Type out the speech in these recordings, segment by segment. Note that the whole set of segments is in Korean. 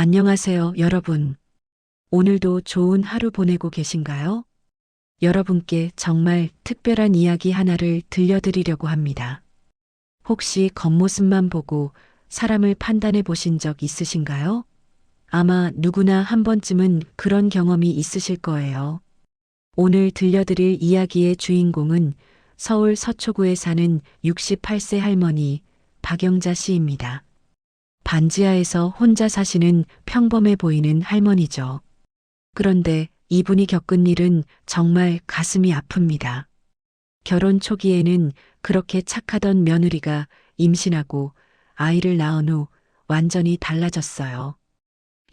안녕하세요, 여러분. 오늘도 좋은 하루 보내고 계신가요? 여러분께 정말 특별한 이야기 하나를 들려드리려고 합니다. 혹시 겉모습만 보고 사람을 판단해 보신 적 있으신가요? 아마 누구나 한 번쯤은 그런 경험이 있으실 거예요. 오늘 들려드릴 이야기의 주인공은 서울 서초구에 사는 68세 할머니 박영자 씨입니다. 반지하에서 혼자 사시는 평범해 보이는 할머니죠. 그런데 이분이 겪은 일은 정말 가슴이 아픕니다. 결혼 초기에는 그렇게 착하던 며느리가 임신하고 아이를 낳은 후 완전히 달라졌어요.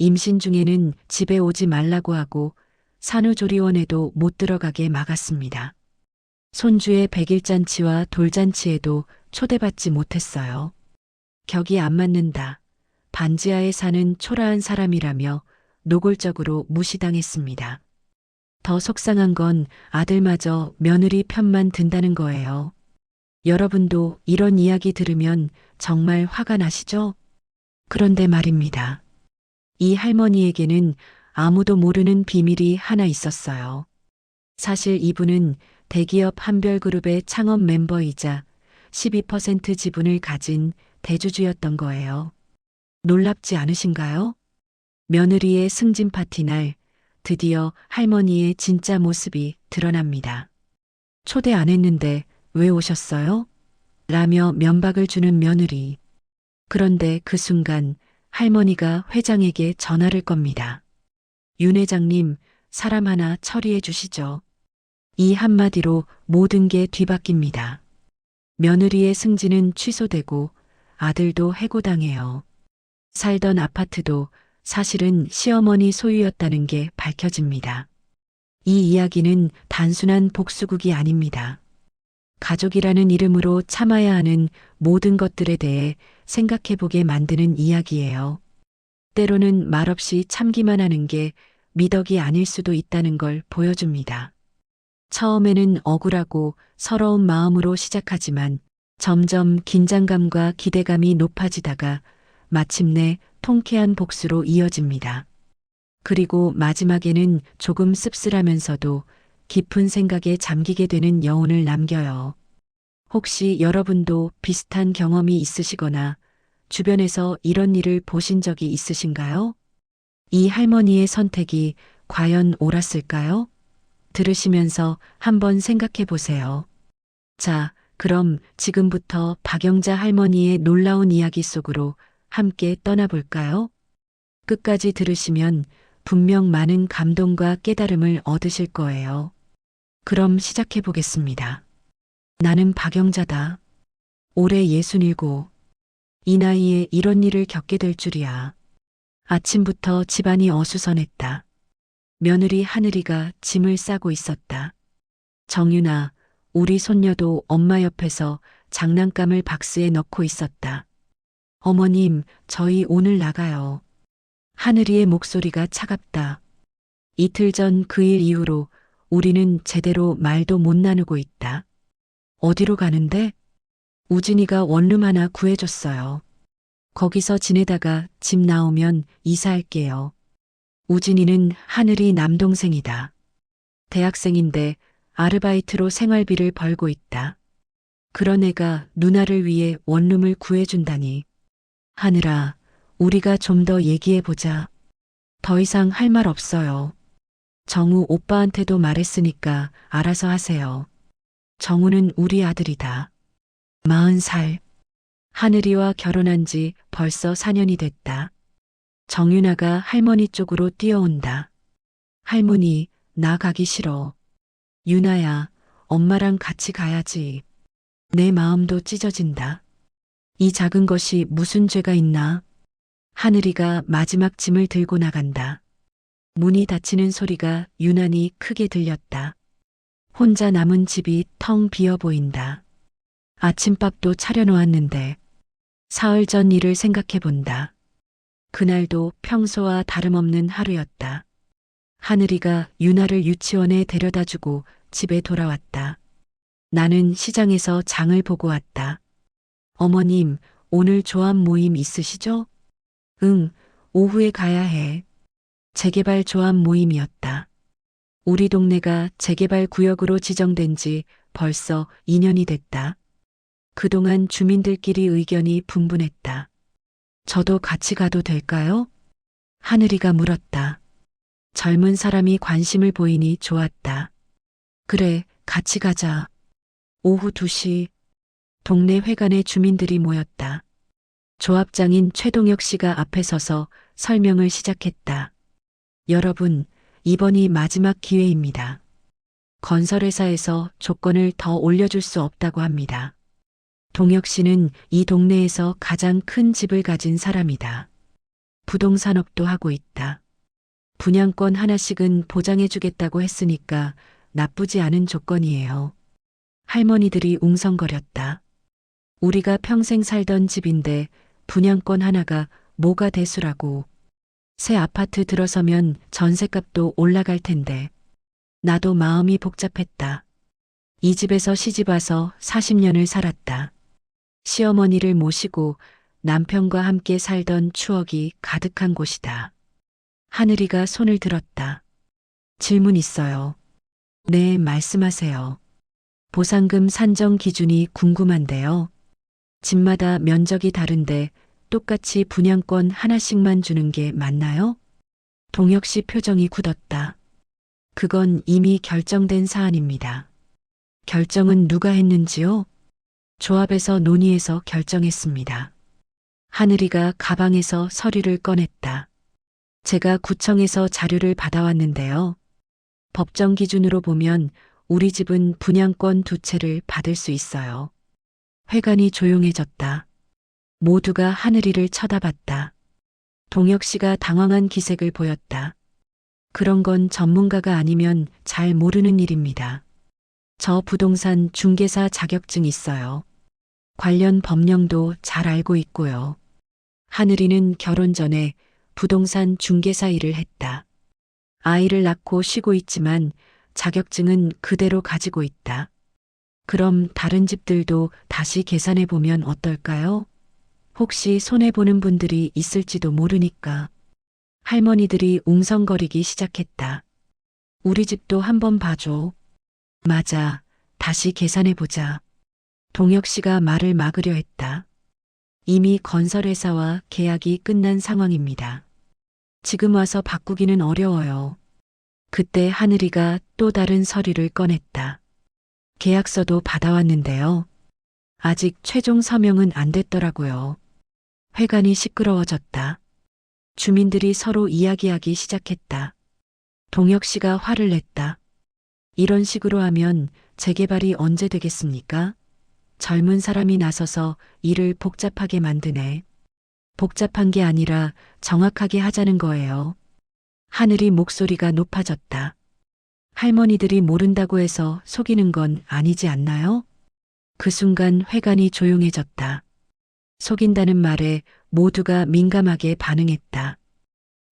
임신 중에는 집에 오지 말라고 하고 산후조리원에도 못 들어가게 막았습니다. 손주의 백일잔치와 돌잔치에도 초대받지 못했어요. 격이 안 맞는다. 반지하에 사는 초라한 사람이라며 노골적으로 무시당했습니다. 더 속상한 건 아들마저 며느리 편만 든다는 거예요. 여러분도 이런 이야기 들으면 정말 화가 나시죠? 그런데 말입니다. 이 할머니에게는 아무도 모르는 비밀이 하나 있었어요. 사실 이분은 대기업 한별그룹의 창업 멤버이자 12% 지분을 가진 대주주였던 거예요. 놀랍지 않으신가요? 며느리의 승진 파티 날 드디어 할머니의 진짜 모습이 드러납니다. 초대 안 했는데 왜 오셨어요? 라며 면박을 주는 며느리. 그런데 그 순간 할머니가 회장에게 전화를 겁니다. 윤 회장님, 사람 하나 처리해 주시죠. 이 한마디로 모든 게 뒤바뀝니다. 며느리의 승진은 취소되고 아들도 해고당해요. 살던 아파트도 사실은 시어머니 소유였다는 게 밝혀집니다. 이 이야기는 단순한 복수극이 아닙니다. 가족이라는 이름으로 참아야 하는 모든 것들에 대해 생각해보게 만드는 이야기예요. 때로는 말없이 참기만 하는 게 미덕이 아닐 수도 있다는 걸 보여줍니다. 처음에는 억울하고 서러운 마음으로 시작하지만 점점 긴장감과 기대감이 높아지다가 마침내 통쾌한 복수로 이어집니다. 그리고 마지막에는 조금 씁쓸하면서도 깊은 생각에 잠기게 되는 여운을 남겨요. 혹시 여러분도 비슷한 경험이 있으시거나 주변에서 이런 일을 보신 적이 있으신가요? 이 할머니의 선택이 과연 옳았을까요? 들으시면서 한번 생각해 보세요. 자, 그럼 지금부터 박영자 할머니의 놀라운 이야기 속으로 함께 떠나볼까요? 끝까지 들으시면 분명 많은 감동과 깨달음을 얻으실 거예요. 그럼 시작해 보겠습니다. 나는 박영자다. 올해 67. 이 나이에 이런 일을 겪게 될 줄이야. 아침부터 집안이 어수선했다. 며느리 하늘이가 짐을 싸고 있었다. 정윤아, 우리 손녀도 엄마 옆에서 장난감을 박스에 넣고 있었다. 어머님, 저희 오늘 나가요. 하늘이의 목소리가 차갑다. 이틀 전 그 일 이후로 우리는 제대로 말도 못 나누고 있다. 어디로 가는데? 우진이가 원룸 하나 구해줬어요. 거기서 지내다가 집 나오면 이사할게요. 우진이는 하늘이 남동생이다. 대학생인데 아르바이트로 생활비를 벌고 있다. 그런 애가 누나를 위해 원룸을 구해준다니. 하늘아, 우리가 좀 더 얘기해보자. 더 이상 할 말 없어요. 정우 오빠한테도 말했으니까 알아서 하세요. 정우는 우리 아들이다. 40살. 하늘이와 결혼한 지 벌써 4년이 됐다. 정윤아가 할머니 쪽으로 뛰어온다. 할머니, 나 가기 싫어. 윤아야, 엄마랑 같이 가야지. 내 마음도 찢어진다. 이 작은 것이 무슨 죄가 있나? 하늘이가 마지막 짐을 들고 나간다. 문이 닫히는 소리가 유난히 크게 들렸다. 혼자 남은 집이 텅 비어 보인다. 아침밥도 차려놓았는데 사흘 전 일을 생각해 본다. 그날도 평소와 다름없는 하루였다. 하늘이가 유나를 유치원에 데려다주고 집에 돌아왔다. 나는 시장에서 장을 보고 왔다. 어머님, 오늘 조합 모임 있으시죠? 응, 오후에 가야 해. 재개발 조합 모임이었다. 우리 동네가 재개발 구역으로 지정된 지 벌써 2년이 됐다. 그동안 주민들끼리 의견이 분분했다. 저도 같이 가도 될까요? 하늘이가 물었다. 젊은 사람이 관심을 보이니 좋았다. 그래, 같이 가자. 오후 2시, 동네 회관에 주민들이 모였다. 조합장인 최동혁 씨가 앞에 서서 설명을 시작했다. 여러분, 이번이 마지막 기회입니다. 건설회사에서 조건을 더 올려줄 수 없다고 합니다. 동혁 씨는 이 동네에서 가장 큰 집을 가진 사람이다. 부동산업도 하고 있다. 분양권 하나씩은 보장해주겠다고 했으니까 나쁘지 않은 조건이에요. 할머니들이 웅성거렸다. 우리가 평생 살던 집인데 분양권 하나가 뭐가 대수라고. 새 아파트 들어서면 전셋값도 올라갈 텐데. 나도 마음이 복잡했다. 이 집에서 시집 와서 40년을 살았다. 시어머니를 모시고 남편과 함께 살던 추억이 가득한 곳이다. 하늘이가 손을 들었다. 질문 있어요. 네, 말씀하세요. 보상금 산정 기준이 궁금한데요. 집마다 면적이 다른데 똑같이 분양권 하나씩만 주는 게 맞나요? 동혁 씨 표정이 굳었다. 그건 이미 결정된 사안입니다. 결정은 누가 했는지요? 조합에서 논의해서 결정했습니다. 하늘이가 가방에서 서류를 꺼냈다. 제가 구청에서 자료를 받아왔는데요. 법정 기준으로 보면 우리 집은 분양권 2채를 받을 수 있어요. 회관이 조용해졌다. 모두가 하늘이를 쳐다봤다. 동혁 씨가 당황한 기색을 보였다. 그런 건 전문가가 아니면 잘 모르는 일입니다. 저 부동산 중개사 자격증 있어요. 관련 법령도 잘 알고 있고요. 하늘이는 결혼 전에 부동산 중개사 일을 했다. 아이를 낳고 쉬고 있지만 자격증은 그대로 가지고 있다. 그럼 다른 집들도 다시 계산해 보면 어떨까요? 혹시 손해보는 분들이 있을지도 모르니까. 할머니들이 웅성거리기 시작했다. 우리 집도 한번 봐줘. 맞아. 다시 계산해 보자. 동혁 씨가 말을 막으려 했다. 이미 건설회사와 계약이 끝난 상황입니다. 지금 와서 바꾸기는 어려워요. 그때 하늘이가 또 다른 서류를 꺼냈다. 계약서도 받아왔는데요. 아직 최종 서명은 안 됐더라고요. 회관이 시끄러워졌다. 주민들이 서로 이야기하기 시작했다. 동혁 씨가 화를 냈다. 이런 식으로 하면 재개발이 언제 되겠습니까? 젊은 사람이 나서서 일을 복잡하게 만드네. 복잡한 게 아니라 정확하게 하자는 거예요. 하늘이 목소리가 높아졌다. 할머니들이 모른다고 해서 속이는 건 아니지 않나요? 그 순간 회관이 조용해졌다. 속인다는 말에 모두가 민감하게 반응했다.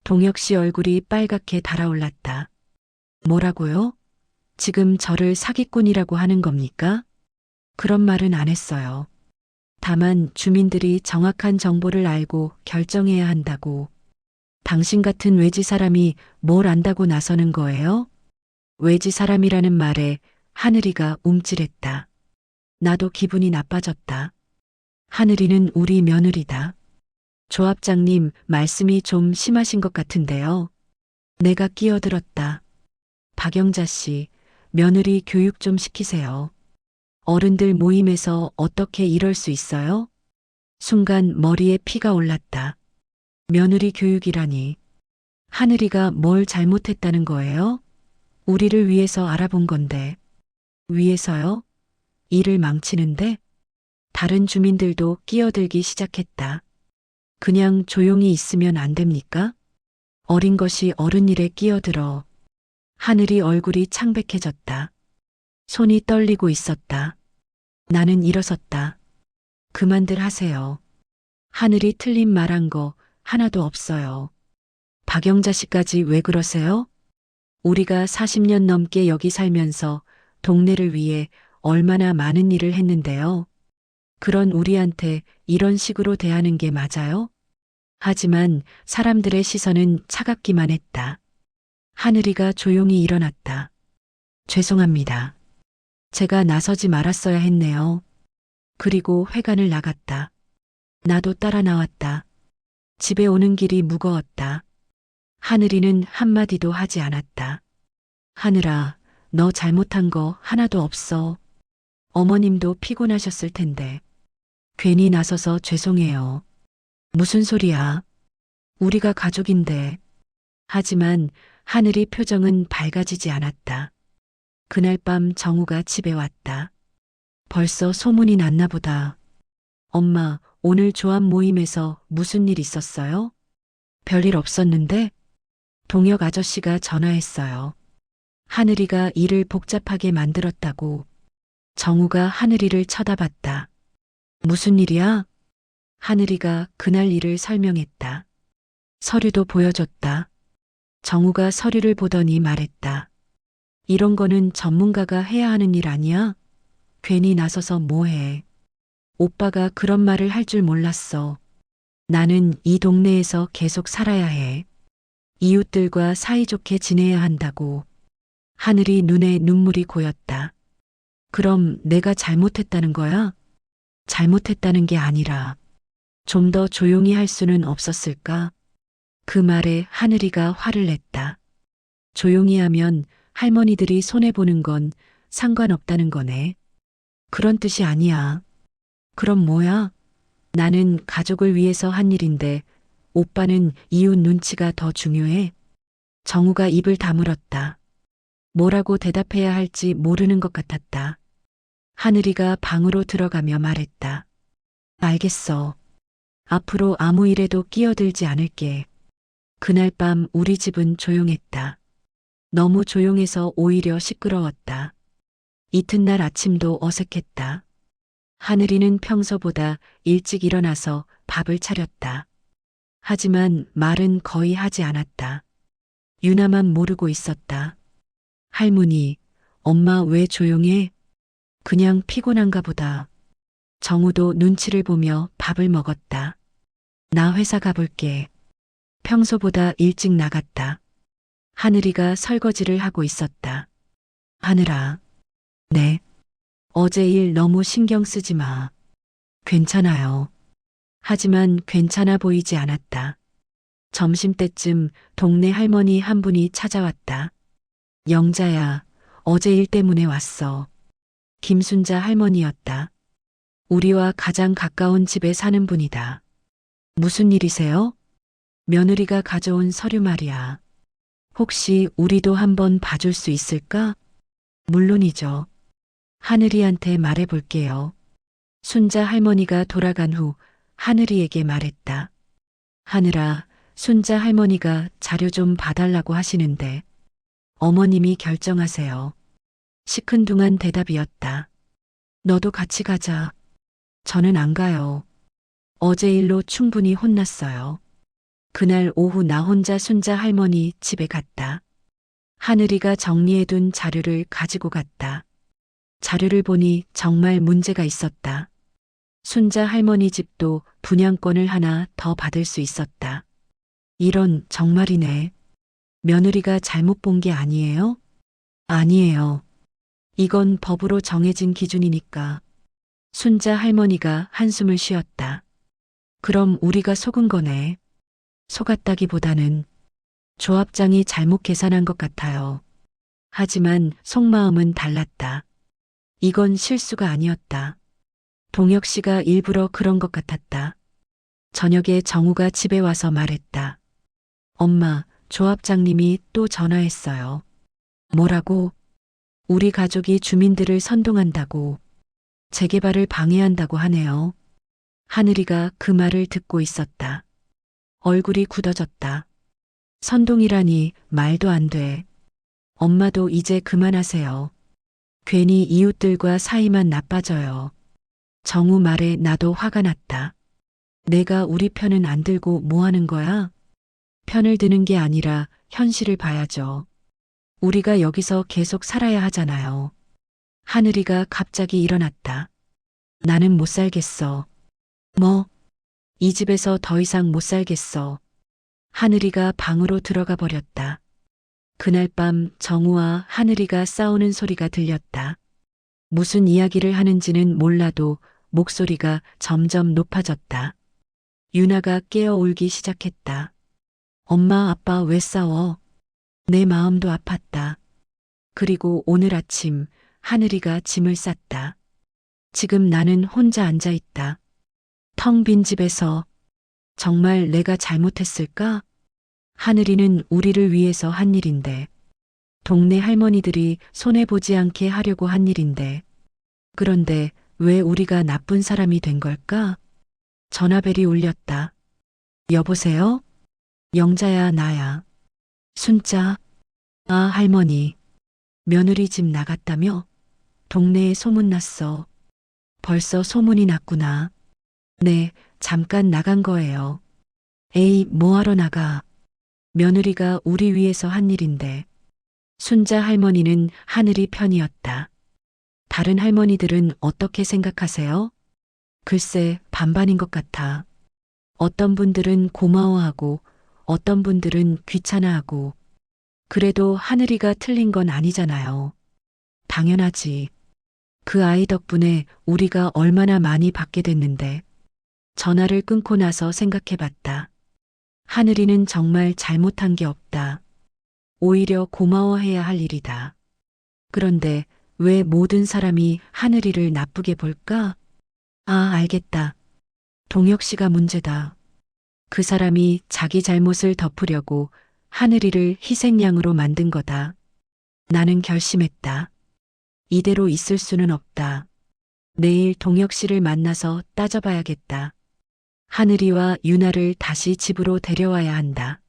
동혁 씨 얼굴이 빨갛게 달아올랐다. 뭐라고요? 지금 저를 사기꾼이라고 하는 겁니까? 그런 말은 안 했어요. 다만 주민들이 정확한 정보를 알고 결정해야 한다고. 당신 같은 외지 사람이 뭘 안다고 나서는 거예요? 외지 사람이라는 말에 하늘이가 움찔했다. 나도 기분이 나빠졌다. 하늘이는 우리 며느리다. 조합장님, 말씀이 좀 심하신 것 같은데요. 내가 끼어들었다. 박영자 씨, 며느리 교육 좀 시키세요. 어른들 모임에서 어떻게 이럴 수 있어요? 순간 머리에 피가 올랐다. 며느리 교육이라니. 하늘이가 뭘 잘못했다는 거예요? 우리를 위해서 알아본 건데. 위해서요? 일을 망치는데? 다른 주민들도 끼어들기 시작했다. 그냥 조용히 있으면 안 됩니까? 어린 것이 어른 일에 끼어들어. 하늘이 얼굴이 창백해졌다. 손이 떨리고 있었다. 나는 일어섰다. 그만들 하세요. 하늘이 틀린 말한 거 하나도 없어요. 박영자 씨까지 왜 그러세요? 우리가 40년 넘게 여기 살면서 동네를 위해 얼마나 많은 일을 했는데요. 그런 우리한테 이런 식으로 대하는 게 맞아요? 하지만 사람들의 시선은 차갑기만 했다. 하늘이가 조용히 일어났다. 죄송합니다. 제가 나서지 말았어야 했네요. 그리고 회관을 나갔다. 나도 따라 나왔다. 집에 오는 길이 무거웠다. 하늘이는 한마디도 하지 않았다. 하늘아, 너 잘못한 거 하나도 없어. 어머님도 피곤하셨을 텐데. 괜히 나서서 죄송해요. 무슨 소리야? 우리가 가족인데. 하지만 하늘이 표정은 밝아지지 않았다. 그날 밤 정우가 집에 왔다. 벌써 소문이 났나 보다. 엄마, 오늘 조합 모임에서 무슨 일 있었어요? 별일 없었는데? 동혁 아저씨가 전화했어요. 하늘이가 일을 복잡하게 만들었다고. 정우가 하늘이를 쳐다봤다. 무슨 일이야? 하늘이가 그날 일을 설명했다. 서류도 보여줬다. 정우가 서류를 보더니 말했다. 이런 거는 전문가가 해야 하는 일 아니야? 괜히 나서서 뭐해. 오빠가 그런 말을 할 줄 몰랐어. 나는 이 동네에서 계속 살아야 해. 이웃들과 사이좋게 지내야 한다고. 하늘이 눈에 눈물이 고였다. 그럼 내가 잘못했다는 거야? 잘못했다는 게 아니라 좀 더 조용히 할 수는 없었을까? 그 말에 하늘이가 화를 냈다. 조용히 하면 할머니들이 손해보는 건 상관없다는 거네. 그런 뜻이 아니야. 그럼 뭐야? 나는 가족을 위해서 한 일인데 오빠는 이웃 눈치가 더 중요해. 정우가 입을 다물었다. 뭐라고 대답해야 할지 모르는 것 같았다. 하늘이가 방으로 들어가며 말했다. 알겠어. 앞으로 아무 일에도 끼어들지 않을게. 그날 밤 우리 집은 조용했다. 너무 조용해서 오히려 시끄러웠다. 이튿날 아침도 어색했다. 하늘이는 평소보다 일찍 일어나서 밥을 차렸다. 하지만 말은 거의 하지 않았다. 유나만 모르고 있었다. 할머니, 엄마 왜 조용해? 그냥 피곤한가 보다. 정우도 눈치를 보며 밥을 먹었다. 나 회사 가볼게. 평소보다 일찍 나갔다. 하늘이가 설거지를 하고 있었다. 하늘아. 네. 어제 일 너무 신경 쓰지 마. 괜찮아요. 하지만 괜찮아 보이지 않았다. 점심때쯤 동네 할머니 한 분이 찾아왔다. 영자야, 어제 일 때문에 왔어. 김순자 할머니였다. 우리와 가장 가까운 집에 사는 분이다. 무슨 일이세요? 며느리가 가져온 서류 말이야. 혹시 우리도 한번 봐줄 수 있을까? 물론이죠. 하늘이한테 말해볼게요. 순자 할머니가 돌아간 후 하늘이에게 말했다. 하늘아, 순자 할머니가 자료 좀 봐달라고 하시는데 어머님이 결정하세요. 시큰둥한 대답이었다. 너도 같이 가자. 저는 안 가요. 어제 일로 충분히 혼났어요. 그날 오후 나 혼자 순자 할머니 집에 갔다. 하늘이가 정리해둔 자료를 가지고 갔다. 자료를 보니 정말 문제가 있었다. 순자 할머니 집도 분양권을 하나 더 받을 수 있었다. 이런 정말이네. 며느리가 잘못 본 게 아니에요? 아니에요. 이건 법으로 정해진 기준이니까. 순자 할머니가 한숨을 쉬었다. 그럼 우리가 속은 거네. 속았다기보다는 조합장이 잘못 계산한 것 같아요. 하지만 속마음은 달랐다. 이건 실수가 아니었다. 동혁 씨가 일부러 그런 것 같았다. 저녁에 정우가 집에 와서 말했다. 엄마, 조합장님이 또 전화했어요. 뭐라고? 우리 가족이 주민들을 선동한다고, 재개발을 방해한다고 하네요. 하늘이가 그 말을 듣고 있었다. 얼굴이 굳어졌다. 선동이라니 말도 안 돼. 엄마도 이제 그만하세요. 괜히 이웃들과 사이만 나빠져요. 정우 말에 나도 화가 났다. 내가 우리 편은 안 들고 뭐 하는 거야? 편을 드는 게 아니라 현실을 봐야죠. 우리가 여기서 계속 살아야 하잖아요. 하늘이가 갑자기 일어났다. 나는 못 살겠어. 뭐? 이 집에서 더 이상 못 살겠어. 하늘이가 방으로 들어가 버렸다. 그날 밤 정우와 하늘이가 싸우는 소리가 들렸다. 무슨 이야기를 하는지는 몰라도 목소리가 점점 높아졌다. 유나가 깨어 울기 시작했다. 엄마, 아빠 왜 싸워? 내 마음도 아팠다. 그리고 오늘 아침 하늘이가 짐을 쌌다. 지금 나는 혼자 앉아 있다. 텅 빈 집에서 정말 내가 잘못했을까? 하늘이는 우리를 위해서 한 일인데, 동네 할머니들이 손해보지 않게 하려고 한 일인데, 그런데 왜 우리가 나쁜 사람이 된 걸까? 전화벨이 울렸다. 여보세요? 영자야, 나야. 순자. 아, 할머니. 며느리 집 나갔다며? 동네에 소문났어. 벌써 소문이 났구나. 네, 잠깐 나간 거예요. 에이, 뭐하러 나가. 며느리가 우리 위해서 한 일인데. 순자 할머니는 하늘이 편이었다. 다른 할머니들은 어떻게 생각하세요? 글쎄, 반반인 것 같아. 어떤 분들은 고마워하고, 어떤 분들은 귀찮아하고. 그래도 하늘이가 틀린 건 아니잖아요. 당연하지. 그 아이 덕분에 우리가 얼마나 많이 받게 됐는데. 전화를 끊고 나서 생각해 봤다. 하늘이는 정말 잘못한 게 없다. 오히려 고마워해야 할 일이다. 그런데 왜 모든 사람이 하늘이를 나쁘게 볼까? 아, 알겠다. 동혁 씨가 문제다. 그 사람이 자기 잘못을 덮으려고 하늘이를 희생양으로 만든 거다. 나는 결심했다. 이대로 있을 수는 없다. 내일 동혁 씨를 만나서 따져봐야겠다. 하늘이와 유나를 다시 집으로 데려와야 한다.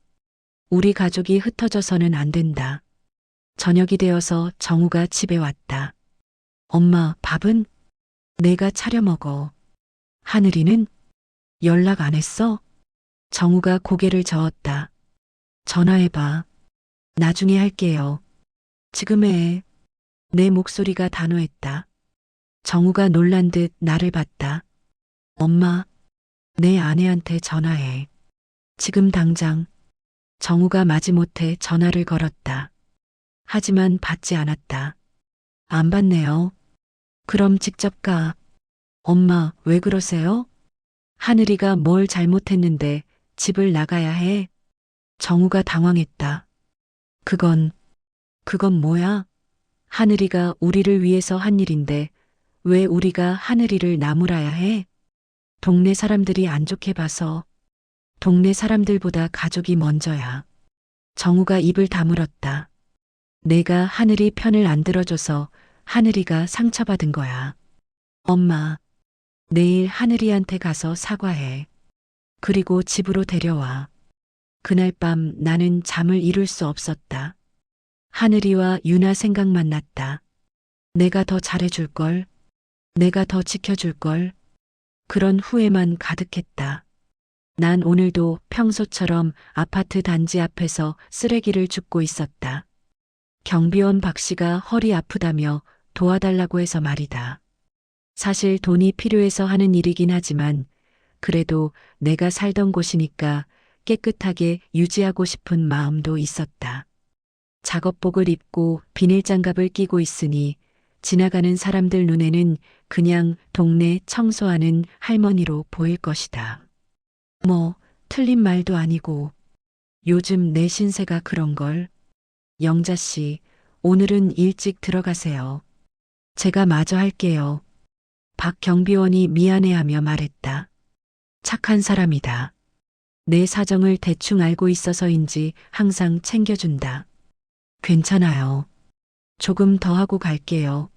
우리 가족이 흩어져서는 안 된다. 저녁이 되어서 정우가 집에 왔다. 엄마, 밥은? 내가 차려 먹어. 하늘이는? 연락 안 했어? 정우가 고개를 저었다. 전화해봐. 나중에 할게요. 지금 해. 내 목소리가 단호했다. 정우가 놀란 듯 나를 봤다. 엄마, 내 아내한테 전화해. 지금 당장. 정우가 마지못해 전화를 걸었다. 하지만 받지 않았다. 안 받네요. 그럼 직접 가. 엄마, 왜 그러세요? 하늘이가 뭘 잘못했는데 집을 나가야 해? 정우가 당황했다. 그건 뭐야? 하늘이가 우리를 위해서 한 일인데 왜 우리가 하늘이를 나무라야 해? 동네 사람들이 안 좋게 봐서. 동네 사람들보다 가족이 먼저야. 정우가 입을 다물었다. 내가 하늘이 편을 안 들어줘서 하늘이가 상처받은 거야. 엄마, 내일 하늘이한테 가서 사과해. 그리고 집으로 데려와. 그날 밤 나는 잠을 이룰 수 없었다. 하늘이와 유나 생각만 났다. 내가 더 잘해줄걸. 내가 더 지켜줄걸. 그런 후회만 가득했다. 난 오늘도 평소처럼 아파트 단지 앞에서 쓰레기를 줍고 있었다. 경비원 박 씨가 허리 아프다며 도와달라고 해서 말이다. 사실 돈이 필요해서 하는 일이긴 하지만 그래도 내가 살던 곳이니까 깨끗하게 유지하고 싶은 마음도 있었다. 작업복을 입고 비닐장갑을 끼고 있으니 지나가는 사람들 눈에는 그냥 동네 청소하는 할머니로 보일 것이다. 뭐, 틀린 말도 아니고 요즘 내 신세가 그런걸. 영자 씨, 오늘은 일찍 들어가세요. 제가 마저 할게요. 박 경비원이 미안해하며 말했다. 착한 사람이다. 내 사정을 대충 알고 있어서인지 항상 챙겨준다. 괜찮아요. 조금 더 하고 갈게요.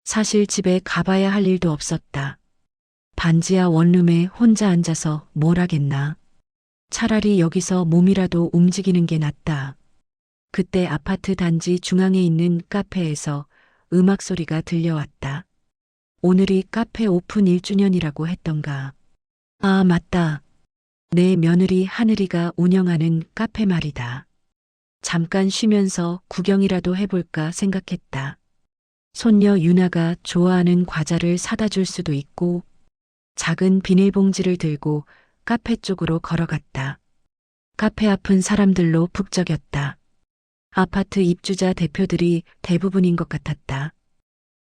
사실 집에 가봐야 할 일도 없었다. 반지하 원룸에 혼자 앉아서 뭘 하겠나. 차라리 여기서 몸이라도 움직이는 게 낫다. 그때 아파트 단지 중앙에 있는 카페에서 음악 소리가 들려왔다. 오늘이 카페 오픈 1주년이라고 했던가. 아, 맞다. 내 며느리 하늘이가 운영하는 카페 말이다. 잠깐 쉬면서 구경이라도 해볼까 생각했다. 손녀 유나가 좋아하는 과자를 사다 줄 수도 있고, 작은 비닐봉지를 들고 카페 쪽으로 걸어갔다. 카페 앞은 사람들로 북적였다. 아파트 입주자 대표들이 대부분인 것 같았다.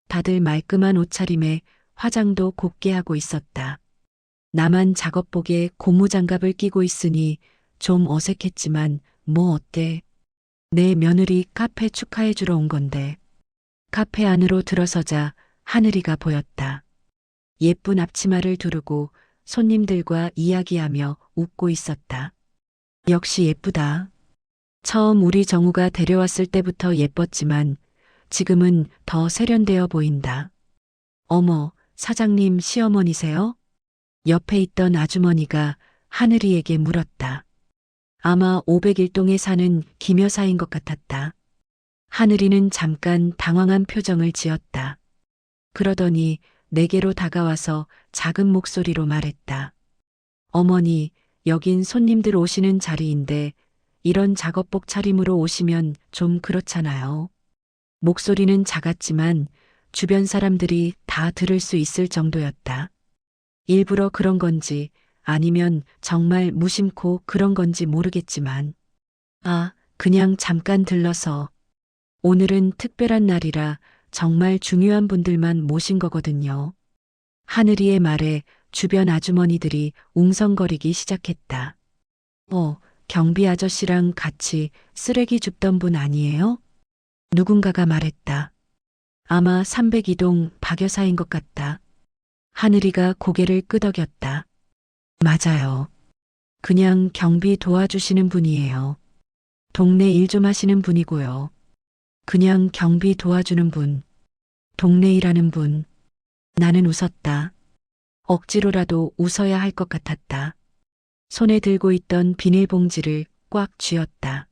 다들 말끔한 옷차림에 화장도 곱게 하고 있었다. 나만 작업복에 고무장갑을 끼고 있으니 좀 어색했지만 뭐 어때? 내 며느리 카페 축하해 주러 온 건데. 카페 안으로 들어서자 하늘이가 보였다. 예쁜 앞치마를 두르고 손님들과 이야기하며 웃고 있었다. 역시 예쁘다. 처음 우리 정우가 데려왔을 때부터 예뻤지만 지금은 더 세련되어 보인다. 어머, 사장님 시어머니세요? 옆에 있던 아주머니가 하늘이에게 물었다. 아마 501동에 사는 김 여사인 것 같았다. 하늘이는 잠깐 당황한 표정을 지었다. 그러더니 내게로 다가와서 작은 목소리로 말했다. 어머니, 여긴 손님들 오시는 자리인데 이런 작업복 차림으로 오시면 좀 그렇잖아요. 목소리는 작았지만 주변 사람들이 다 들을 수 있을 정도였다. 일부러 그런 건지 아니면 정말 무심코 그런 건지 모르겠지만 그냥 잠깐 들러서 오늘은 특별한 날이라 정말 중요한 분들만 모신 거거든요. 하늘이의 말에 주변 아주머니들이 웅성거리기 시작했다. 경비 아저씨랑 같이 쓰레기 줍던 분 아니에요? 누군가가 말했다. 아마 302동 박 여사인 것 같다. 하늘이가 고개를 끄덕였다. 맞아요. 그냥 경비 도와주시는 분이에요. 동네 일 좀 하시는 분이고요. 그냥 경비 도와주는 분. 동네 일하는 분. 나는 웃었다. 억지로라도 웃어야 할 것 같았다. 손에 들고 있던 비닐봉지를 꽉 쥐었다.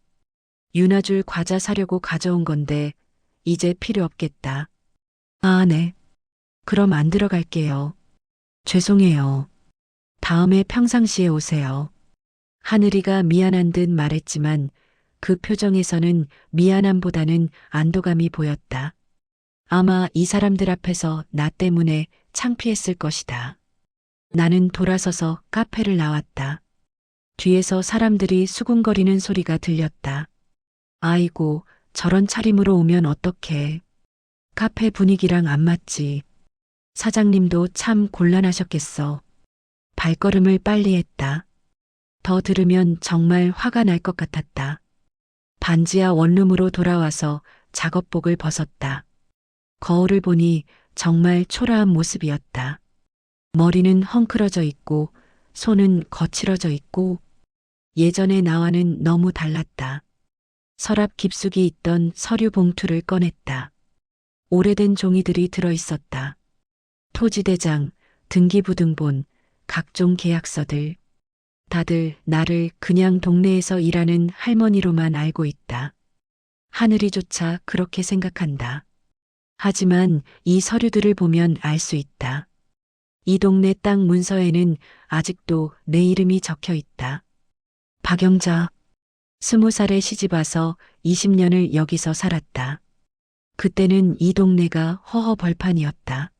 윤아줄 과자 사려고 가져온 건데 이제 필요 없겠다. 네. 그럼 안 들어갈게요. 죄송해요. 다음에 평상시에 오세요. 하늘이가 미안한 듯 말했지만 그 표정에서는 미안함보다는 안도감이 보였다. 아마 이 사람들 앞에서 나 때문에 창피했을 것이다. 나는 돌아서서 카페를 나왔다. 뒤에서 사람들이 수군거리는 소리가 들렸다. 아이고, 저런 차림으로 오면 어떡해. 카페 분위기랑 안 맞지. 사장님도 참 곤란하셨겠어. 발걸음을 빨리 했다. 더 들으면 정말 화가 날 것 같았다. 반지하 원룸으로 돌아와서 작업복을 벗었다. 거울을 보니 정말 초라한 모습이었다. 머리는 헝클어져 있고 손은 거칠어져 있고 예전의 나와는 너무 달랐다. 서랍 깊숙이 있던 서류 봉투를 꺼냈다. 오래된 종이들이 들어있었다. 토지대장, 등기부등본, 각종 계약서들. 다들 나를 그냥 동네에서 일하는 할머니로만 알고 있다. 하늘이조차 그렇게 생각한다. 하지만 이 서류들을 보면 알 수 있다. 이 동네 땅 문서에는 아직도 내 이름이 적혀 있다. 박영자, 20살에 시집와서 20년을 여기서 살았다. 그때는 이 동네가 허허벌판이었다.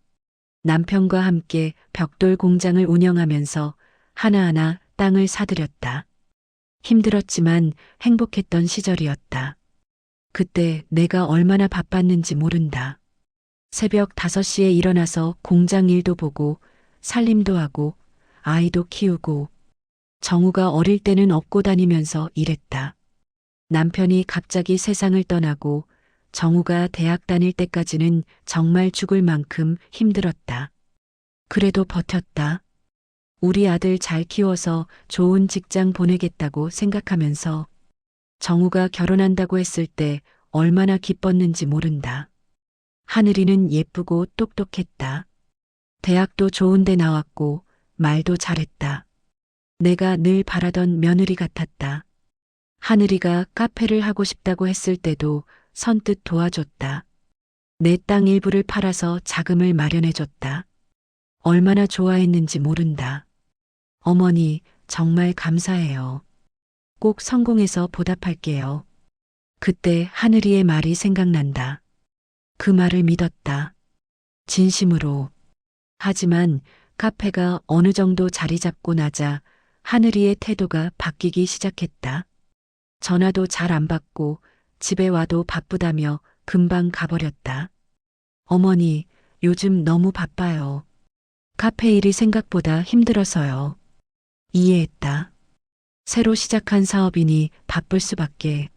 남편과 함께 벽돌 공장을 운영하면서 하나하나 땅을 사들였다. 힘들었지만 행복했던 시절이었다. 그때 내가 얼마나 바빴는지 모른다. 새벽 5시에 일어나서 공장 일도 보고 살림도 하고 아이도 키우고 정우가 어릴 때는 업고 다니면서 일했다. 남편이 갑자기 세상을 떠나고 정우가 대학 다닐 때까지는 정말 죽을 만큼 힘들었다. 그래도 버텼다. 우리 아들 잘 키워서 좋은 직장 보내겠다고 생각하면서 정우가 결혼한다고 했을 때 얼마나 기뻤는지 모른다. 하늘이는 예쁘고 똑똑했다. 대학도 좋은 데 나왔고 말도 잘했다. 내가 늘 바라던 며느리 같았다. 하늘이가 카페를 하고 싶다고 했을 때도 선뜻 도와줬다. 내 땅 일부를 팔아서 자금을 마련해줬다. 얼마나 좋아했는지 모른다. 어머니, 정말 감사해요. 꼭 성공해서 보답할게요. 그때 하늘이의 말이 생각난다. 그 말을 믿었다. 진심으로. 하지만 카페가 어느 정도 자리 잡고 나자 하늘이의 태도가 바뀌기 시작했다. 전화도 잘 안 받고 집에 와도 바쁘다며 금방 가버렸다. 어머니, 요즘 너무 바빠요. 카페 일이 생각보다 힘들어서요. 이해했다. 새로 시작한 사업이니 바쁠 수밖에.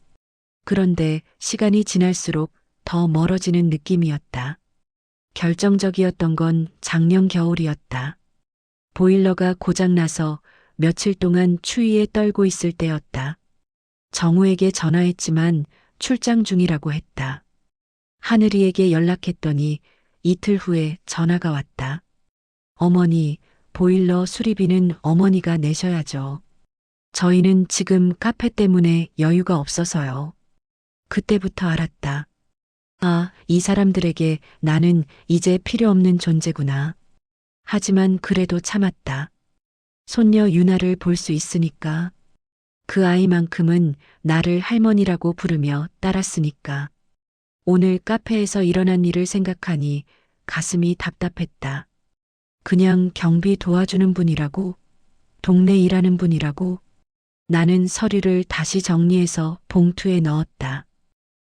그런데 시간이 지날수록 더 멀어지는 느낌이었다. 결정적이었던 건 작년 겨울이었다. 보일러가 고장나서 며칠 동안 추위에 떨고 있을 때였다. 정우에게 전화했지만 출장 중이라고 했다. 하늘이에게 연락했더니 이틀 후에 전화가 왔다. 어머니, 보일러 수리비는 어머니가 내셔야죠. 저희는 지금 카페 때문에 여유가 없어서요. 그때부터 알았다. 아, 이 사람들에게 나는 이제 필요 없는 존재구나. 하지만 그래도 참았다. 손녀 유나를 볼 수 있으니까. 그 아이만큼은 나를 할머니라고 부르며 따랐으니까. 오늘 카페에서 일어난 일을 생각하니 가슴이 답답했다. 그냥 경비 도와주는 분이라고? 동네 일하는 분이라고? 나는 서류를 다시 정리해서 봉투에 넣었다.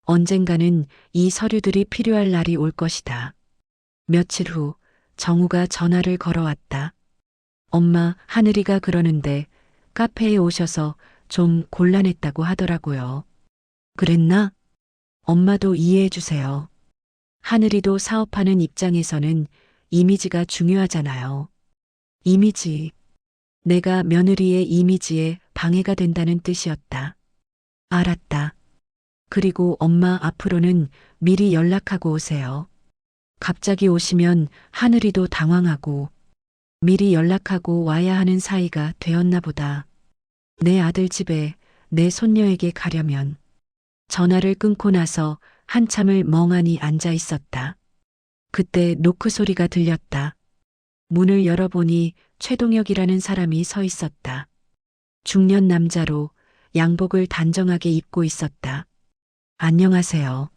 언젠가는 이 서류들이 필요할 날이 올 것이다. 며칠 후 정우가 전화를 걸어왔다. 엄마, 하늘이가 그러는데 카페에 오셔서 좀 곤란했다고 하더라고요. 그랬나? 엄마도 이해해 주세요. 하늘이도 사업하는 입장에서는 이미지가 중요하잖아요. 이미지. 내가 며느리의 이미지에 방해가 된다는 뜻이었다. 알았다. 그리고 엄마 앞으로는 미리 연락하고 오세요. 갑자기 오시면 하늘이도 당황하고 미리 연락하고 와야 하는 사이가 되었나 보다. 내 아들 집에 내 손녀에게 가려면. 전화를 끊고 나서 한참을 멍하니 앉아 있었다. 그때 노크 소리가 들렸다. 문을 열어보니 최동혁이라는 사람이 서 있었다. 중년 남자로 양복을 단정하게 입고 있었다. 안녕하세요.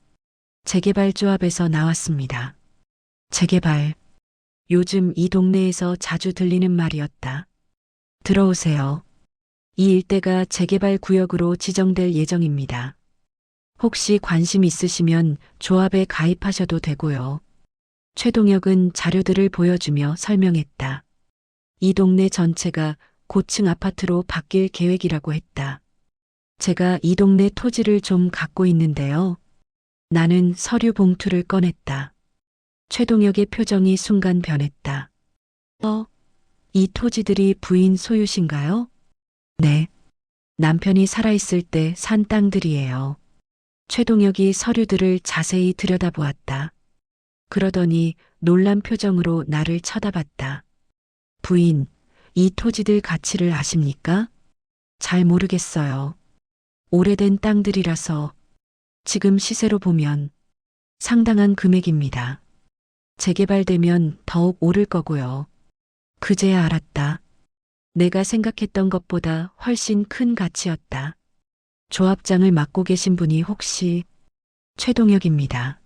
재개발조합에서 나왔습니다. 재개발. 요즘 이 동네에서 자주 들리는 말이었다. 들어오세요. 이 일대가 재개발 구역으로 지정될 예정입니다. 혹시 관심 있으시면 조합에 가입하셔도 되고요. 최동혁은 자료들을 보여주며 설명했다. 이 동네 전체가 고층 아파트로 바뀔 계획이라고 했다. 제가 이 동네 토지를 좀 갖고 있는데요. 나는 서류 봉투를 꺼냈다. 최동혁의 표정이 순간 변했다. 이 토지들이 부인 소유신가요? 네. 남편이 살아있을 때 산 땅들이에요. 최동혁이 서류들을 자세히 들여다보았다. 그러더니 놀란 표정으로 나를 쳐다봤다. 부인, 이 토지들 가치를 아십니까? 잘 모르겠어요. 오래된 땅들이라서 지금 시세로 보면 상당한 금액입니다. 재개발되면 더욱 오를 거고요. 그제야 알았다. 내가 생각했던 것보다 훨씬 큰 가치였다. 조합장을 맡고 계신 분이 혹시 최동혁입니다.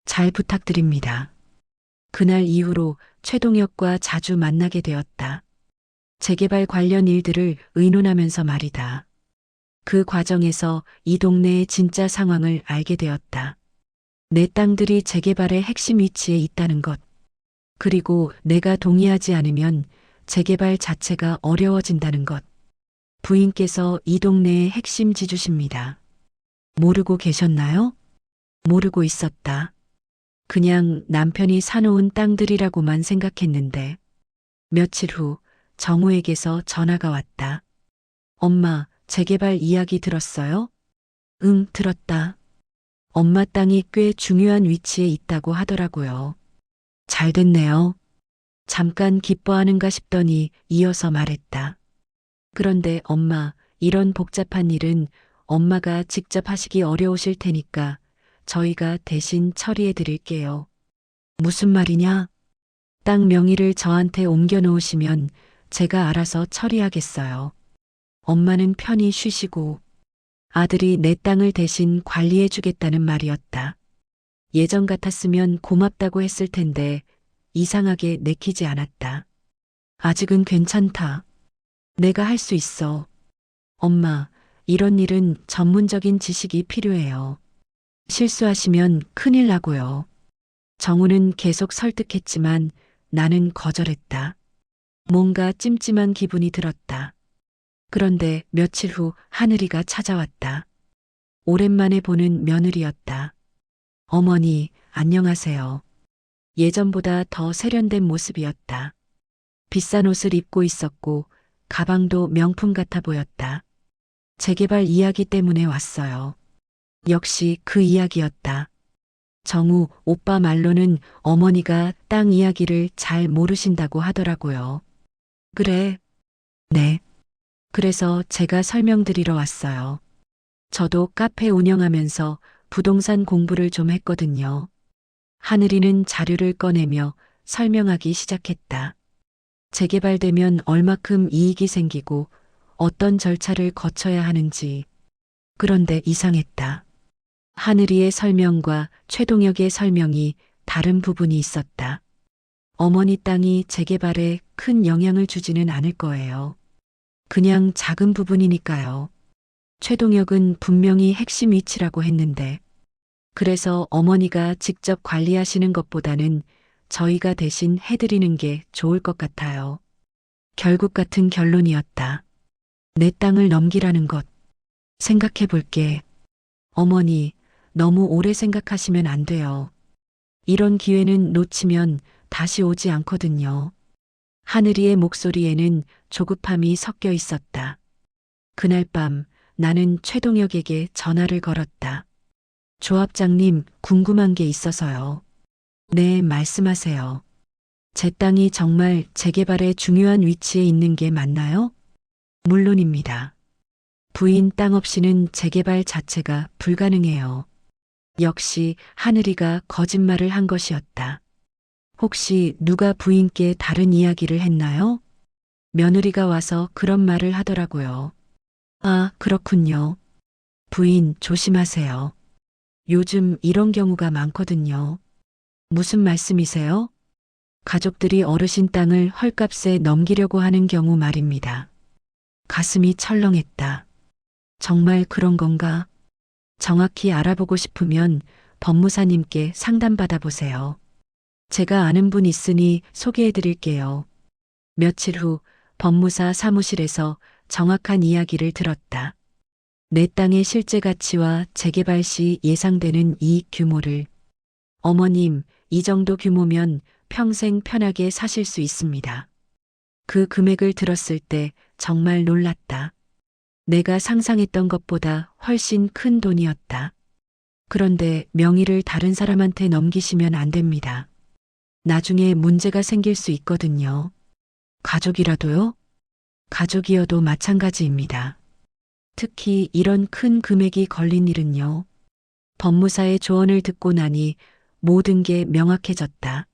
잘 부탁드립니다. 그날 이후로 최동혁과 자주 만나게 되었다. 재개발 관련 일들을 의논하면서 말이다. 그 과정에서 이 동네의 진짜 상황을 알게 되었다. 내 땅들이 재개발의 핵심 위치에 있다는 것. 그리고 내가 동의하지 않으면 재개발 자체가 어려워진다는 것. 부인께서 이 동네의 핵심 지주십니다. 모르고 계셨나요? 모르고 있었다. 그냥 남편이 사놓은 땅들이라고만 생각했는데 며칠 후 정우에게서 전화가 왔다. 엄마, 재개발 이야기 들었어요? 응, 들었다. 엄마 땅이 꽤 중요한 위치에 있다고 하더라고요. 잘 됐네요. 잠깐 기뻐하는가 싶더니 이어서 말했다. 그런데 엄마, 이런 복잡한 일은 엄마가 직접 하시기 어려우실 테니까 저희가 대신 처리해 드릴게요. 무슨 말이냐? 땅 명의를 저한테 옮겨 놓으시면 제가 알아서 처리하겠어요. 엄마는 편히 쉬시고 아들이 내 땅을 대신 관리해 주겠다는 말이었다. 예전 같았으면 고맙다고 했을 텐데 이상하게 내키지 않았다. 아직은 괜찮다. 내가 할 수 있어. 엄마, 이런 일은 전문적인 지식이 필요해요. 실수하시면 큰일 나고요. 정우는 계속 설득했지만 나는 거절했다. 뭔가 찜찜한 기분이 들었다. 그런데 며칠 후 하늘이가 찾아왔다. 오랜만에 보는 며느리였다. 어머니, 안녕하세요. 예전보다 더 세련된 모습이었다. 비싼 옷을 입고 있었고 가방도 명품 같아 보였다. 재개발 이야기 때문에 왔어요. 역시 그 이야기였다. 정우 오빠 말로는 어머니가 땅 이야기를 잘 모르신다고 하더라고요. 그래. 네. 그래서 제가 설명드리러 왔어요. 저도 카페 운영하면서 부동산 공부를 좀 했거든요. 하늘이는 자료를 꺼내며 설명하기 시작했다. 재개발되면 얼마큼 이익이 생기고 어떤 절차를 거쳐야 하는지. 그런데 이상했다. 하늘이의 설명과 최동혁의 설명이 다른 부분이 있었다. 어머니 땅이 재개발에 큰 영향을 주지는 않을 거예요. 그냥 작은 부분이니까요. 최동혁은 분명히 핵심 위치라고 했는데, 그래서 어머니가 직접 관리하시는 것보다는 저희가 대신 해드리는 게 좋을 것 같아요. 결국 같은 결론이었다. 내 땅을 넘기라는 것. 생각해 볼게. 어머니, 너무 오래 생각하시면 안 돼요. 이런 기회는 놓치면 다시 오지 않거든요. 하늘이의 목소리에는 조급함이 섞여 있었다. 그날 밤 나는 최동혁에게 전화를 걸었다. 조합장님, 궁금한 게 있어서요. 네, 말씀하세요. 제 땅이 정말 재개발의 중요한 위치에 있는 게 맞나요? 물론입니다. 부인 땅 없이는 재개발 자체가 불가능해요. 역시 하늘이가 거짓말을 한 것이었다. 혹시 누가 부인께 다른 이야기를 했나요? 며느리가 와서 그런 말을 하더라고요. 아, 그렇군요. 부인 조심하세요. 요즘 이런 경우가 많거든요. 무슨 말씀이세요? 가족들이 어르신 땅을 헐값에 넘기려고 하는 경우 말입니다. 가슴이 철렁했다. 정말 그런 건가? 정확히 알아보고 싶으면 법무사님께 상담받아 보세요. 제가 아는 분 있으니 소개해 드릴게요. 며칠 후 법무사 사무실에서 정확한 이야기를 들었다. 내 땅의 실제 가치와 재개발 시 예상되는 이익 규모를. 어머님, 이 정도 규모면 평생 편하게 사실 수 있습니다. 그 금액을 들었을 때 정말 놀랐다. 내가 상상했던 것보다 훨씬 큰 돈이었다. 그런데 명의를 다른 사람한테 넘기시면 안 됩니다. 나중에 문제가 생길 수 있거든요. 가족이라도요? 가족이어도 마찬가지입니다. 특히 이런 큰 금액이 걸린 일은요. 법무사의 조언을 듣고 나니 모든 게 명확해졌다.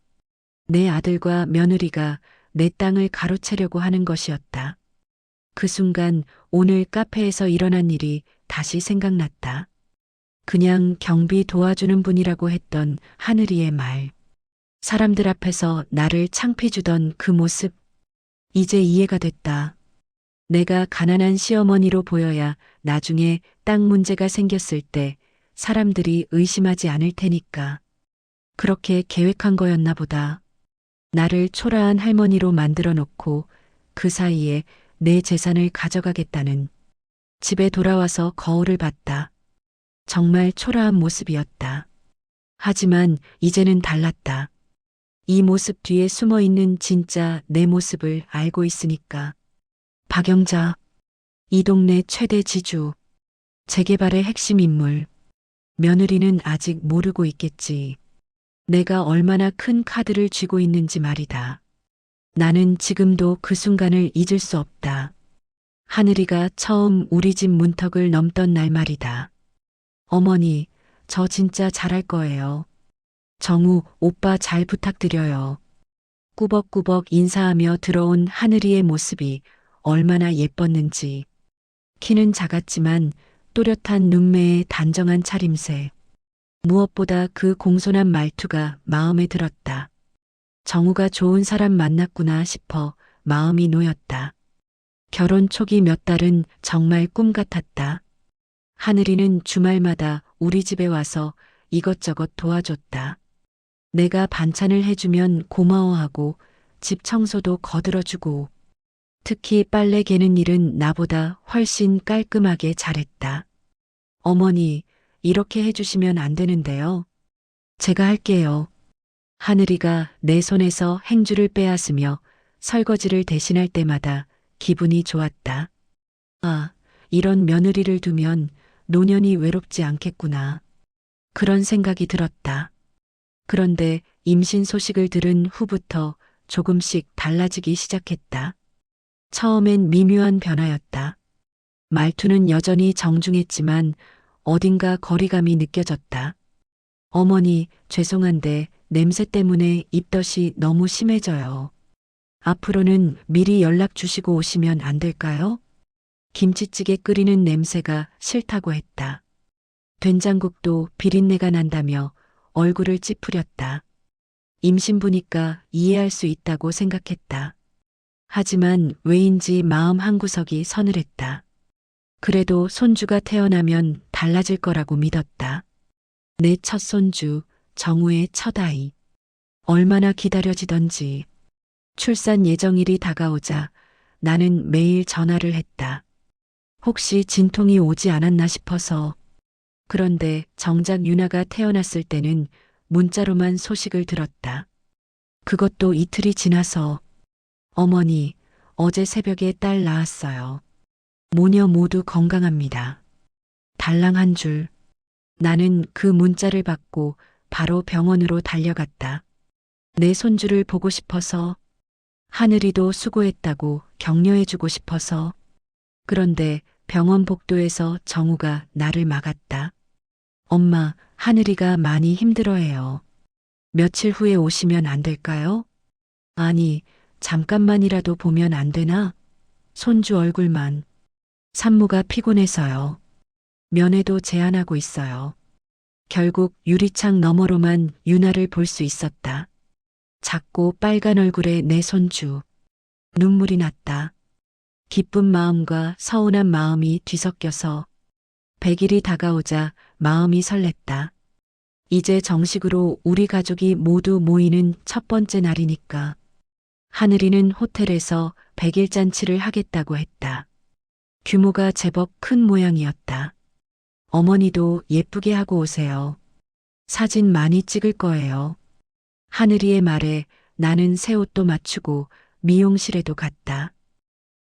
내 아들과 며느리가 내 땅을 가로채려고 하는 것이었다. 그 순간 오늘 카페에서 일어난 일이 다시 생각났다. 그냥 경비 도와주는 분이라고 했던 하늘이의 말. 사람들 앞에서 나를 창피주던 그 모습. 이제 이해가 됐다. 내가 가난한 시어머니로 보여야 나중에 땅 문제가 생겼을 때 사람들이 의심하지 않을 테니까. 그렇게 계획한 거였나 보다. 나를 초라한 할머니로 만들어 놓고 그 사이에 내 재산을 가져가겠다는. 집에 돌아와서 거울을 봤다. 정말 초라한 모습이었다. 하지만 이제는 달랐다. 이 모습 뒤에 숨어 있는 진짜 내 모습을 알고 있으니까. 박영자, 이 동네 최대 지주, 재개발의 핵심 인물. 며느리는 아직 모르고 있겠지. 내가 얼마나 큰 카드를 쥐고 있는지 말이다. 나는 지금도 그 순간을 잊을 수 없다. 하늘이가 처음 우리 집 문턱을 넘던 날 말이다. 어머니, 저 진짜 잘할 거예요. 정우, 오빠 잘 부탁드려요. 꾸벅꾸벅 인사하며 들어온 하늘이의 모습이 얼마나 예뻤는지. 키는 작았지만 또렷한 눈매의 단정한 차림새. 무엇보다 그 공손한 말투가 마음에 들었다. 정우가 좋은 사람 만났구나 싶어 마음이 놓였다. 결혼 초기 몇 달은 정말 꿈 같았다. 하늘이는 주말마다 우리 집에 와서 이것저것 도와줬다. 내가 반찬을 해주면 고마워하고 집 청소도 거들어주고 특히 빨래 개는 일은 나보다 훨씬 깔끔하게 잘했다. 어머니, 이렇게 해주시면 안 되는데요. 제가 할게요. 하늘이가 내 손에서 행주를 빼앗으며 설거지를 대신할 때마다 기분이 좋았다. 아, 이런 며느리를 두면 노년이 외롭지 않겠구나. 그런 생각이 들었다. 그런데 임신 소식을 들은 후부터 조금씩 달라지기 시작했다. 처음엔 미묘한 변화였다. 말투는 여전히 정중했지만 어딘가 거리감이 느껴졌다. 어머니, 죄송한데 냄새 때문에 입덧이 너무 심해져요. 앞으로는 미리 연락 주시고 오시면 안 될까요? 김치찌개 끓이는 냄새가 싫다고 했다. 된장국도 비린내가 난다며 얼굴을 찌푸렸다. 임신부니까 이해할 수 있다고 생각했다. 하지만 왜인지 마음 한구석이 서늘했다. 그래도 손주가 태어나면 달라질 거라고 믿었다. 내 첫 손주, 정우의 첫 아이. 얼마나 기다려지던지. 출산 예정일이 다가오자 나는 매일 전화를 했다. 혹시 진통이 오지 않았나 싶어서. 그런데 정작 유나가 태어났을 때는 문자로만 소식을 들었다. 그것도 이틀이 지나서 어머니, 어제 새벽에 딸 낳았어요. 모녀 모두 건강합니다. 달랑 한 줄. 나는 그 문자를 받고 바로 병원으로 달려갔다. 내 손주를 보고 싶어서, 하늘이도 수고했다고 격려해주고 싶어서. 그런데 병원 복도에서 정우가 나를 막았다. 엄마, 하늘이가 많이 힘들어해요. 며칠 후에 오시면 안 될까요? 아니, 잠깐만이라도 보면 안 되나? 손주 얼굴만. 산모가 피곤해서요. 면회도 제안하고 있어요. 결국 유리창 너머로만 유나를 볼 수 있었다. 작고 빨간 얼굴에 내 손주. 눈물이 났다. 기쁜 마음과 서운한 마음이 뒤섞여서 100일이 다가오자 마음이 설렜다. 이제 정식으로 우리 가족이 모두 모이는 첫 번째 날이니까. 하늘이는 호텔에서 100일 잔치를 하겠다고 했다. 규모가 제법 큰 모양이었다. 어머니도 예쁘게 하고 오세요. 사진 많이 찍을 거예요. 하늘이의 말에 나는 새 옷도 맞추고 미용실에도 갔다.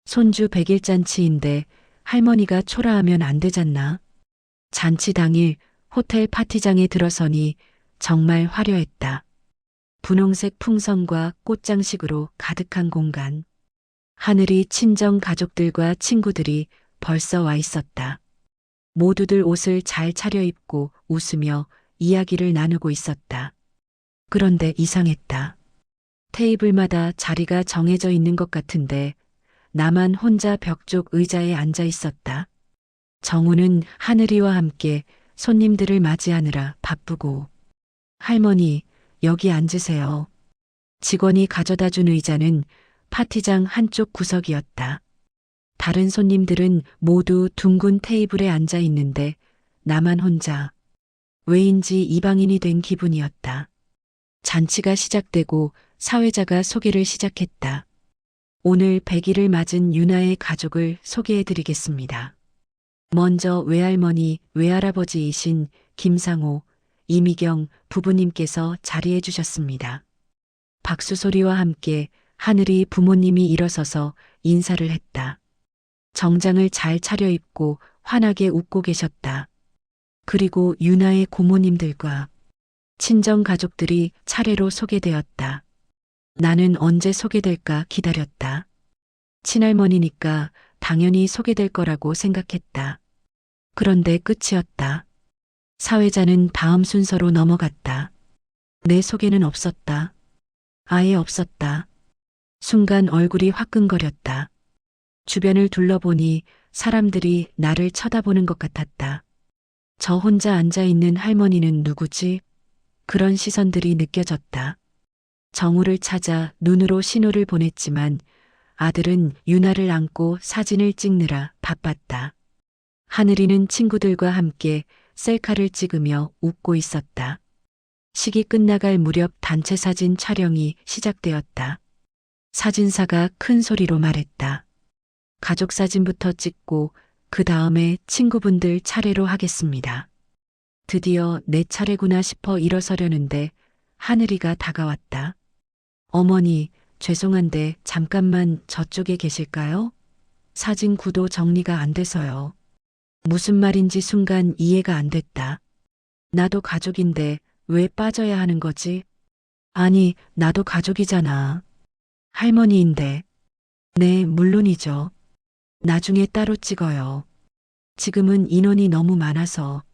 손주 100일 잔치인데 할머니가 초라하면 안 되잖나. 잔치 당일 호텔 파티장에 들어서니 정말 화려했다. 분홍색 풍선과 꽃장식으로 가득한 공간. 하늘이 친정 가족들과 친구들이 벌써 와 있었다. 모두들 옷을 잘 차려입고 웃으며 이야기를 나누고 있었다. 그런데 이상했다. 테이블마다 자리가 정해져 있는 것 같은데 나만 혼자 벽 쪽 의자에 앉아 있었다. 정우는 하늘이와 함께 손님들을 맞이하느라 바쁘고. 할머니, 여기 앉으세요. 직원이 가져다 준 의자는 파티장 한쪽 구석이었다. 다른 손님들은 모두 둥근 테이블에 앉아 있는데 나만 혼자 왜인지 이방인이 된 기분이었다. 잔치가 시작되고 사회자가 소개를 시작했다. 오늘 100일을 맞은 유나의 가족을 소개해드리겠습니다. 먼저 외할머니, 외할아버지이신 김상호, 이미경 부부님께서 자리해 주셨습니다. 박수 소리와 함께 하늘이 부모님이 일어서서 인사를 했다. 정장을 잘 차려입고 환하게 웃고 계셨다. 그리고 유나의 고모님들과 친정 가족들이 차례로 소개되었다. 나는 언제 소개될까 기다렸다. 친할머니니까 당연히 소개될 거라고 생각했다. 그런데 끝이었다. 사회자는 다음 순서로 넘어갔다. 내 소개는 없었다. 아예 없었다. 순간 얼굴이 화끈거렸다. 주변을 둘러보니 사람들이 나를 쳐다보는 것 같았다. 저 혼자 앉아있는 할머니는 누구지? 그런 시선들이 느껴졌다. 정우를 찾아 눈으로 신호를 보냈지만 아들은 유나를 안고 사진을 찍느라 바빴다. 하늘이는 친구들과 함께 셀카를 찍으며 웃고 있었다. 식이 끝나갈 무렵 단체 사진 촬영이 시작되었다. 사진사가 큰 소리로 말했다. 가족 사진부터 찍고 그 다음에 친구분들 차례로 하겠습니다. 드디어 내 차례구나 싶어 일어서려는데 하늘이가 다가왔다. 어머니, 죄송한데 잠깐만 저쪽에 계실까요? 사진 구도 정리가 안 돼서요. 무슨 말인지 순간 이해가 안 됐다. 나도 가족인데 왜 빠져야 하는 거지? 아니, 나도 가족이잖아. 할머니인데. 네, 물론이죠. 나중에 따로 찍어요. 지금은 인원이 너무 많아서.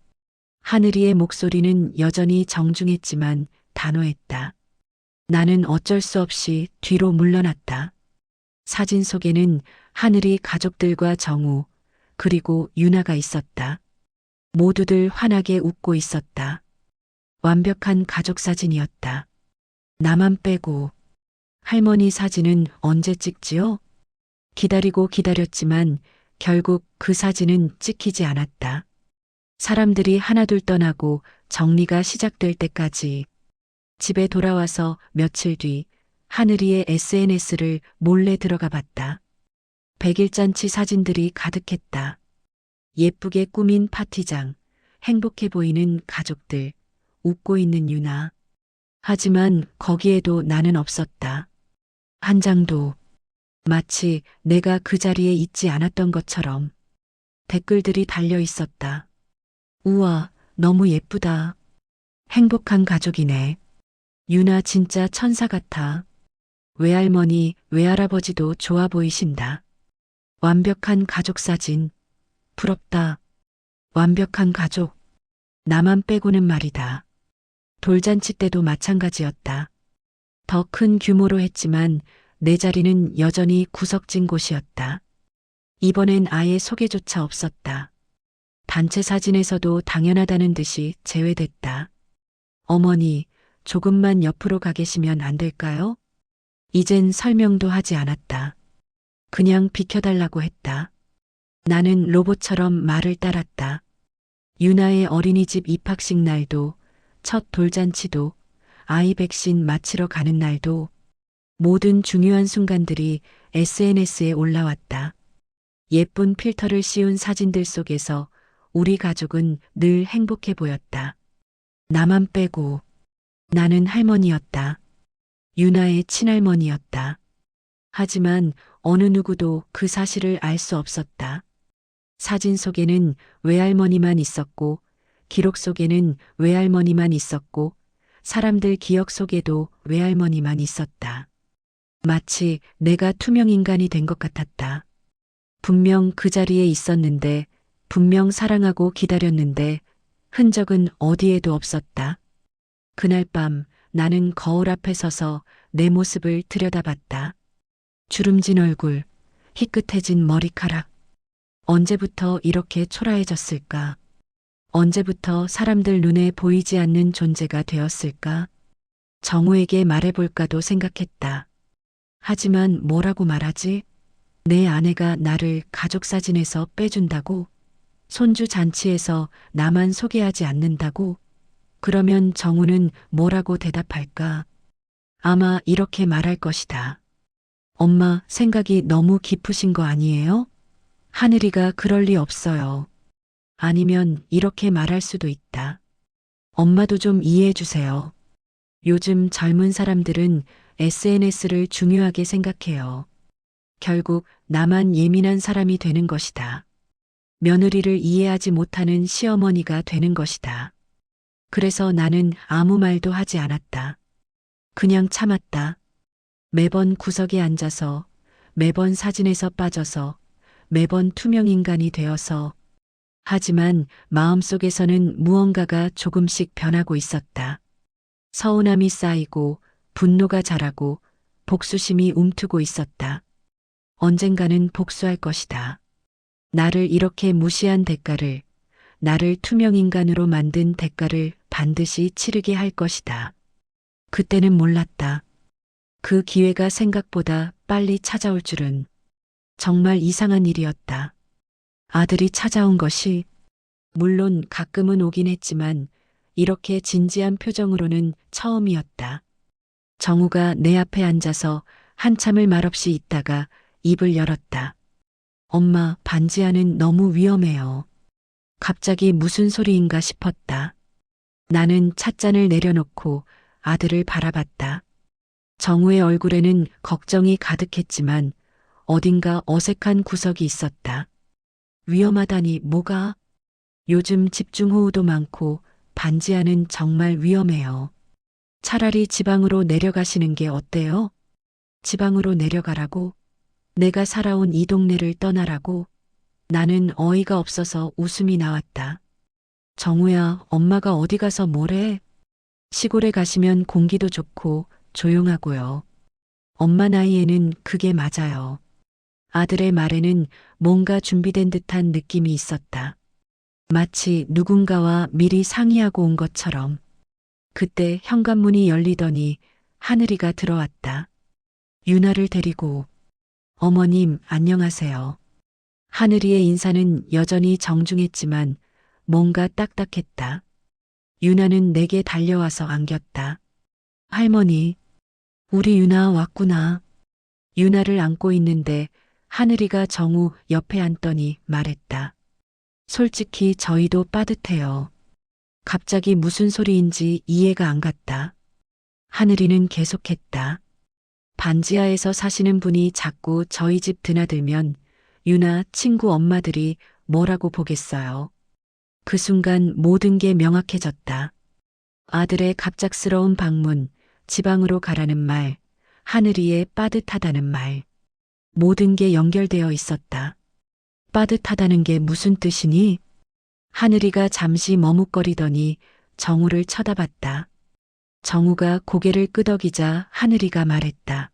하늘이의 목소리는 여전히 정중했지만 단호했다. 나는 어쩔 수 없이 뒤로 물러났다. 사진 속에는 하늘이 가족들과 정우, 그리고 유나가 있었다. 모두들 환하게 웃고 있었다. 완벽한 가족 사진이었다. 나만 빼고. 할머니 사진은 언제 찍지요? 기다리고 기다렸지만 결국 그 사진은 찍히지 않았다. 사람들이 하나둘 떠나고 정리가 시작될 때까지. 집에 돌아와서 며칠 뒤 하늘이의 SNS를 몰래 들어가 봤다. 100일잔치 사진들이 가득했다. 예쁘게 꾸민 파티장, 행복해 보이는 가족들, 웃고 있는 유나. 하지만 거기에도 나는 없었다. 한 장도. 마치 내가 그 자리에 있지 않았던 것처럼. 댓글들이 달려 있었다. 우와, 너무 예쁘다. 행복한 가족이네. 유나 진짜 천사 같아. 외할머니, 외할아버지도 좋아 보이신다. 완벽한 가족 사진. 부럽다. 완벽한 가족. 나만 빼고는 말이다. 돌잔치 때도 마찬가지였다. 더 큰 규모로 했지만 내 자리는 여전히 구석진 곳이었다. 이번엔 아예 소개조차 없었다. 단체 사진에서도 당연하다는 듯이 제외됐다. 어머니, 조금만 옆으로 가 계시면 안 될까요? 이젠 설명도 하지 않았다. 그냥 비켜달라고 했다. 나는 로봇처럼 말을 따랐다. 유나의 어린이집 입학식 날도, 첫 돌잔치도, 아이 백신 맞히러 가는 날도, 모든 중요한 순간들이 SNS에 올라왔다. 예쁜 필터를 씌운 사진들 속에서 우리 가족은 늘 행복해 보였다. 나만 빼고. 나는 할머니였다. 유나의 친할머니였다. 하지만 어느 누구도 그 사실을 알 수 없었다. 사진 속에는 외할머니만 있었고, 기록 속에는 외할머니만 있었고, 사람들 기억 속에도 외할머니만 있었다. 마치 내가 투명 인간이 된 것 같았다. 분명 그 자리에 있었는데, 분명 사랑하고 기다렸는데, 흔적은 어디에도 없었다. 그날 밤 나는 거울 앞에 서서 내 모습을 들여다봤다. 주름진 얼굴, 희끗해진 머리카락. 언제부터 이렇게 초라해졌을까? 언제부터 사람들 눈에 보이지 않는 존재가 되었을까? 정우에게 말해볼까도 생각했다. 하지만 뭐라고 말하지? 내 아내가 나를 가족 사진에서 빼준다고? 손주 잔치에서 나만 소개하지 않는다고? 그러면 정우는 뭐라고 대답할까? 아마 이렇게 말할 것이다. 엄마, 생각이 너무 깊으신 거 아니에요? 하늘이가 그럴 리 없어요. 아니면 이렇게 말할 수도 있다. 엄마도 좀 이해해 주세요. 요즘 젊은 사람들은 SNS를 중요하게 생각해요. 결국 나만 예민한 사람이 되는 것이다. 며느리를 이해하지 못하는 시어머니가 되는 것이다. 그래서 나는 아무 말도 하지 않았다. 그냥 참았다. 매번 구석에 앉아서, 매번 사진에서 빠져서, 매번 투명 인간이 되어서. 하지만 마음속에서는 무언가가 조금씩 변하고 있었다. 서운함이 쌓이고, 분노가 자라고, 복수심이 움트고 있었다. 언젠가는 복수할 것이다. 나를 이렇게 무시한 대가를, 나를 투명 인간으로 만든 대가를 반드시 치르게 할 것이다. 그때는 몰랐다. 그 기회가 생각보다 빨리 찾아올 줄은 정말 이상한 일이었다. 아들이 찾아온 것이 물론 가끔은 오긴 했지만 이렇게 진지한 표정으로는 처음이었다. 정우가 내 앞에 앉아서 한참을 말없이 있다가 입을 열었다. 엄마, 반지하는 너무 위험해요. 갑자기 무슨 소리인가 싶었다. 나는 찻잔을 내려놓고 아들을 바라봤다. 정우의 얼굴에는 걱정이 가득했지만 어딘가 어색한 구석이 있었다. 위험하다니 뭐가? 요즘 집중호우도 많고 반지하는 정말 위험해요. 차라리 지방으로 내려가시는 게 어때요? 지방으로 내려가라고? 내가 살아온 이 동네를 떠나라고? 나는 어이가 없어서 웃음이 나왔다. 정우야, 엄마가 어디 가서 뭐래? 시골에 가시면 공기도 좋고 조용하고요. 엄마 나이에는 그게 맞아요. 아들의 말에는 뭔가 준비된 듯한 느낌이 있었다. 마치 누군가와 미리 상의하고 온 것처럼. 그때 현관문이 열리더니 하늘이가 들어왔다. 유나를 데리고. 어머님, 안녕하세요. 하늘이의 인사는 여전히 정중했지만 뭔가 딱딱했다. 유나는 내게 달려와서 안겼다. 할머니, 우리 유나 왔구나. 유나를 안고 있는데 하늘이가 정우 옆에 앉더니 말했다. 솔직히 저희도 빠듯해요. 갑자기 무슨 소리인지 이해가 안 갔다. 하늘이는 계속했다. 반지하에서 사시는 분이 자꾸 저희 집 드나들면 유나 친구 엄마들이 뭐라고 보겠어요. 그 순간 모든 게 명확해졌다. 아들의 갑작스러운 방문, 지방으로 가라는 말, 하늘이의 빠듯하다는 말. 모든 게 연결되어 있었다. 빠듯하다는 게 무슨 뜻이니? 하늘이가 잠시 머뭇거리더니 정우를 쳐다봤다. 정우가 고개를 끄덕이자 하늘이가 말했다.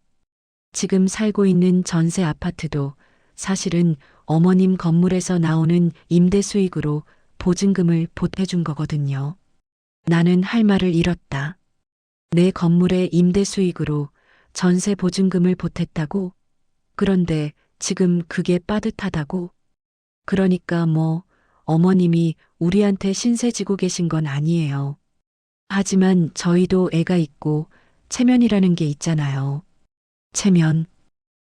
지금 살고 있는 전세 아파트도 사실은 어머님 건물에서 나오는 임대 수익으로 보증금을 보태준 거거든요. 나는 할 말을 잃었다. 내 건물의 임대 수익으로 전세 보증금을 보탰다고? 그런데 지금 그게 빠듯하다고? 그러니까 뭐 어머님이 우리한테 신세 지고 계신 건 아니에요. 하지만 저희도 애가 있고 체면이라는 게 있잖아요. 체면.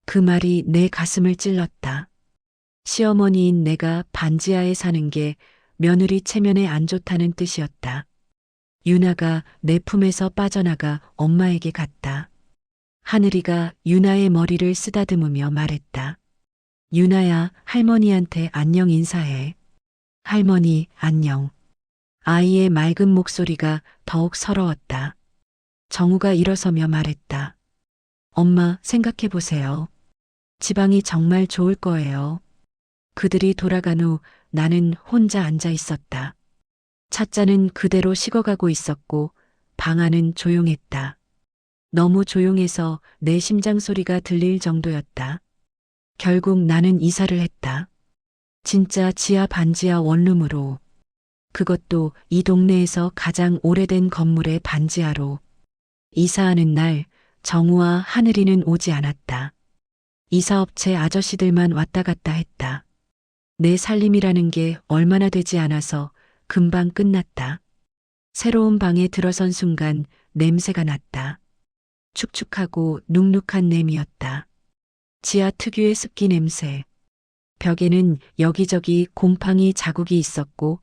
그 말이 내 가슴을 찔렀다. 시어머니인 내가 반지하에 사는 게 며느리 체면에 안 좋다는 뜻이었다. 유나가 내 품에서 빠져나가 엄마에게 갔다. 하늘이가 유나의 머리를 쓰다듬으며 말했다. 유나야, 할머니한테 안녕 인사해. 할머니, 안녕. 아이의 맑은 목소리가 더욱 서러웠다. 정우가 일어서며 말했다. 엄마, 생각해 보세요. 지방이 정말 좋을 거예요. 그들이 돌아간 후 나는 혼자 앉아 있었다. 찻잔은 그대로 식어가고 있었고 방 안은 조용했다. 너무 조용해서 내 심장 소리가 들릴 정도였다. 결국 나는 이사를 했다. 진짜 지하 반지하 원룸으로. 그것도 이 동네에서 가장 오래된 건물의 반지하로. 이사하는 날 정우와 하늘이는 오지 않았다. 이사업체 아저씨들만 왔다 갔다 했다. 내 살림이라는 게 얼마나 되지 않아서 금방 끝났다. 새로운 방에 들어선 순간 냄새가 났다. 축축하고 눅눅한 냄이었다. 지하 특유의 습기 냄새. 벽에는 여기저기 곰팡이 자국이 있었고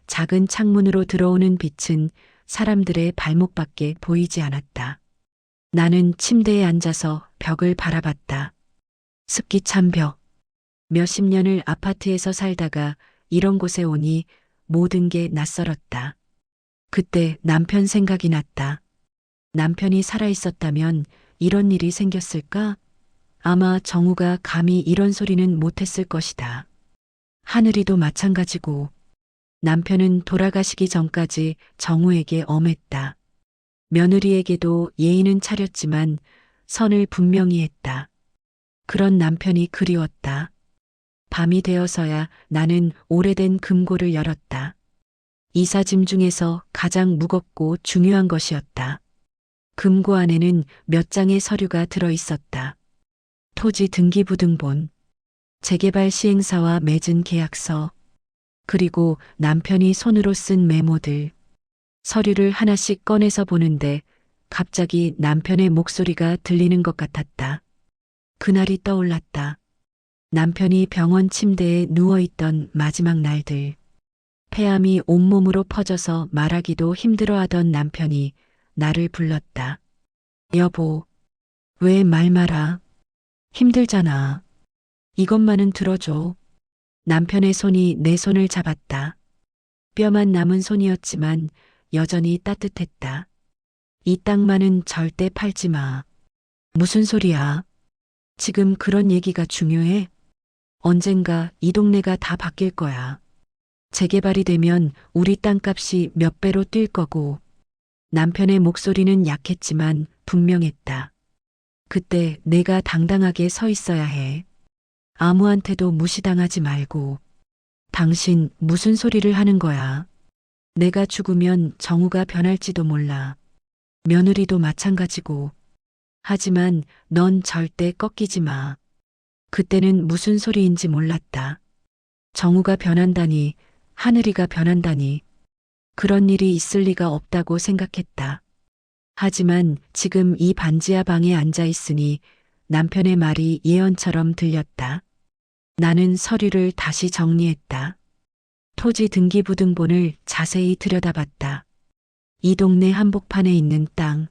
작은 창문으로 들어오는 빛은 사람들의 발목밖에 보이지 않았다. 나는 침대에 앉아서 벽을 바라봤다. 습기 찬 벽. 몇십 년을 아파트에서 살다가 이런 곳에 오니 모든 게 낯설었다. 그때 남편 생각이 났다. 남편이 살아있었다면 이런 일이 생겼을까? 아마 정우가 감히 이런 소리는 못했을 것이다. 하늘이도 마찬가지고. 남편은 돌아가시기 전까지 정우에게 엄했다. 며느리에게도 예의는 차렸지만 선을 분명히 했다. 그런 남편이 그리웠다. 밤이 되어서야 나는 오래된 금고를 열었다. 이삿짐 중에서 가장 무겁고 중요한 것이었다. 금고 안에는 몇 장의 서류가 들어 있었다. 토지 등기부등본, 재개발 시행사와 맺은 계약서, 그리고 남편이 손으로 쓴 메모들. 서류를 하나씩 꺼내서 보는데 갑자기 남편의 목소리가 들리는 것 같았다. 그날이 떠올랐다. 남편이 병원 침대에 누워있던 마지막 날들. 폐암이 온몸으로 퍼져서 말하기도 힘들어하던 남편이 나를 불렀다. 여보, 왜 말 마라? 힘들잖아. 이것만은 들어줘. 남편의 손이 내 손을 잡았다. 뼈만 남은 손이었지만 여전히 따뜻했다. 이 땅만은 절대 팔지 마. 무슨 소리야? 지금 그런 얘기가 중요해? 언젠가 이 동네가 다 바뀔 거야. 재개발이 되면 우리 땅값이 몇 배로 뛸 거고. 남편의 목소리는 약했지만 분명했다. 그때 내가 당당하게 서 있어야 해. 아무한테도 무시당하지 말고. 당신 무슨 소리를 하는 거야? 내가 죽으면 정우가 변할지도 몰라. 며느리도 마찬가지고. 하지만 넌 절대 꺾이지 마. 그때는 무슨 소리인지 몰랐다. 정우가 변한다니, 하늘이가 변한다니. 그런 일이 있을 리가 없다고 생각했다. 하지만 지금 이 반지하 방에 앉아 있으니 남편의 말이 예언처럼 들렸다. 나는 서류를 다시 정리했다. 토지 등기부등본을 자세히 들여다봤다. 이 동네 한복판에 있는 땅.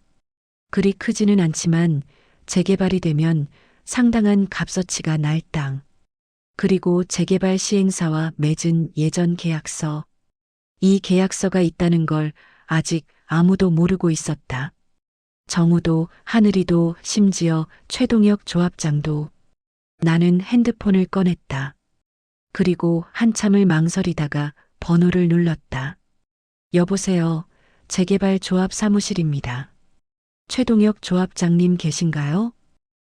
그리 크지는 않지만 재개발이 되면 상당한 값어치가 날 땅. 그리고 재개발 시행사와 맺은 예전 계약서. 이 계약서가 있다는 걸 아직 아무도 모르고 있었다. 정우도 하늘이도 심지어 최동혁 조합장도. 나는 핸드폰을 꺼냈다. 그리고 한참을 망설이다가 번호를 눌렀다. 여보세요. 재개발 조합 사무실입니다. 최동혁 조합장님 계신가요?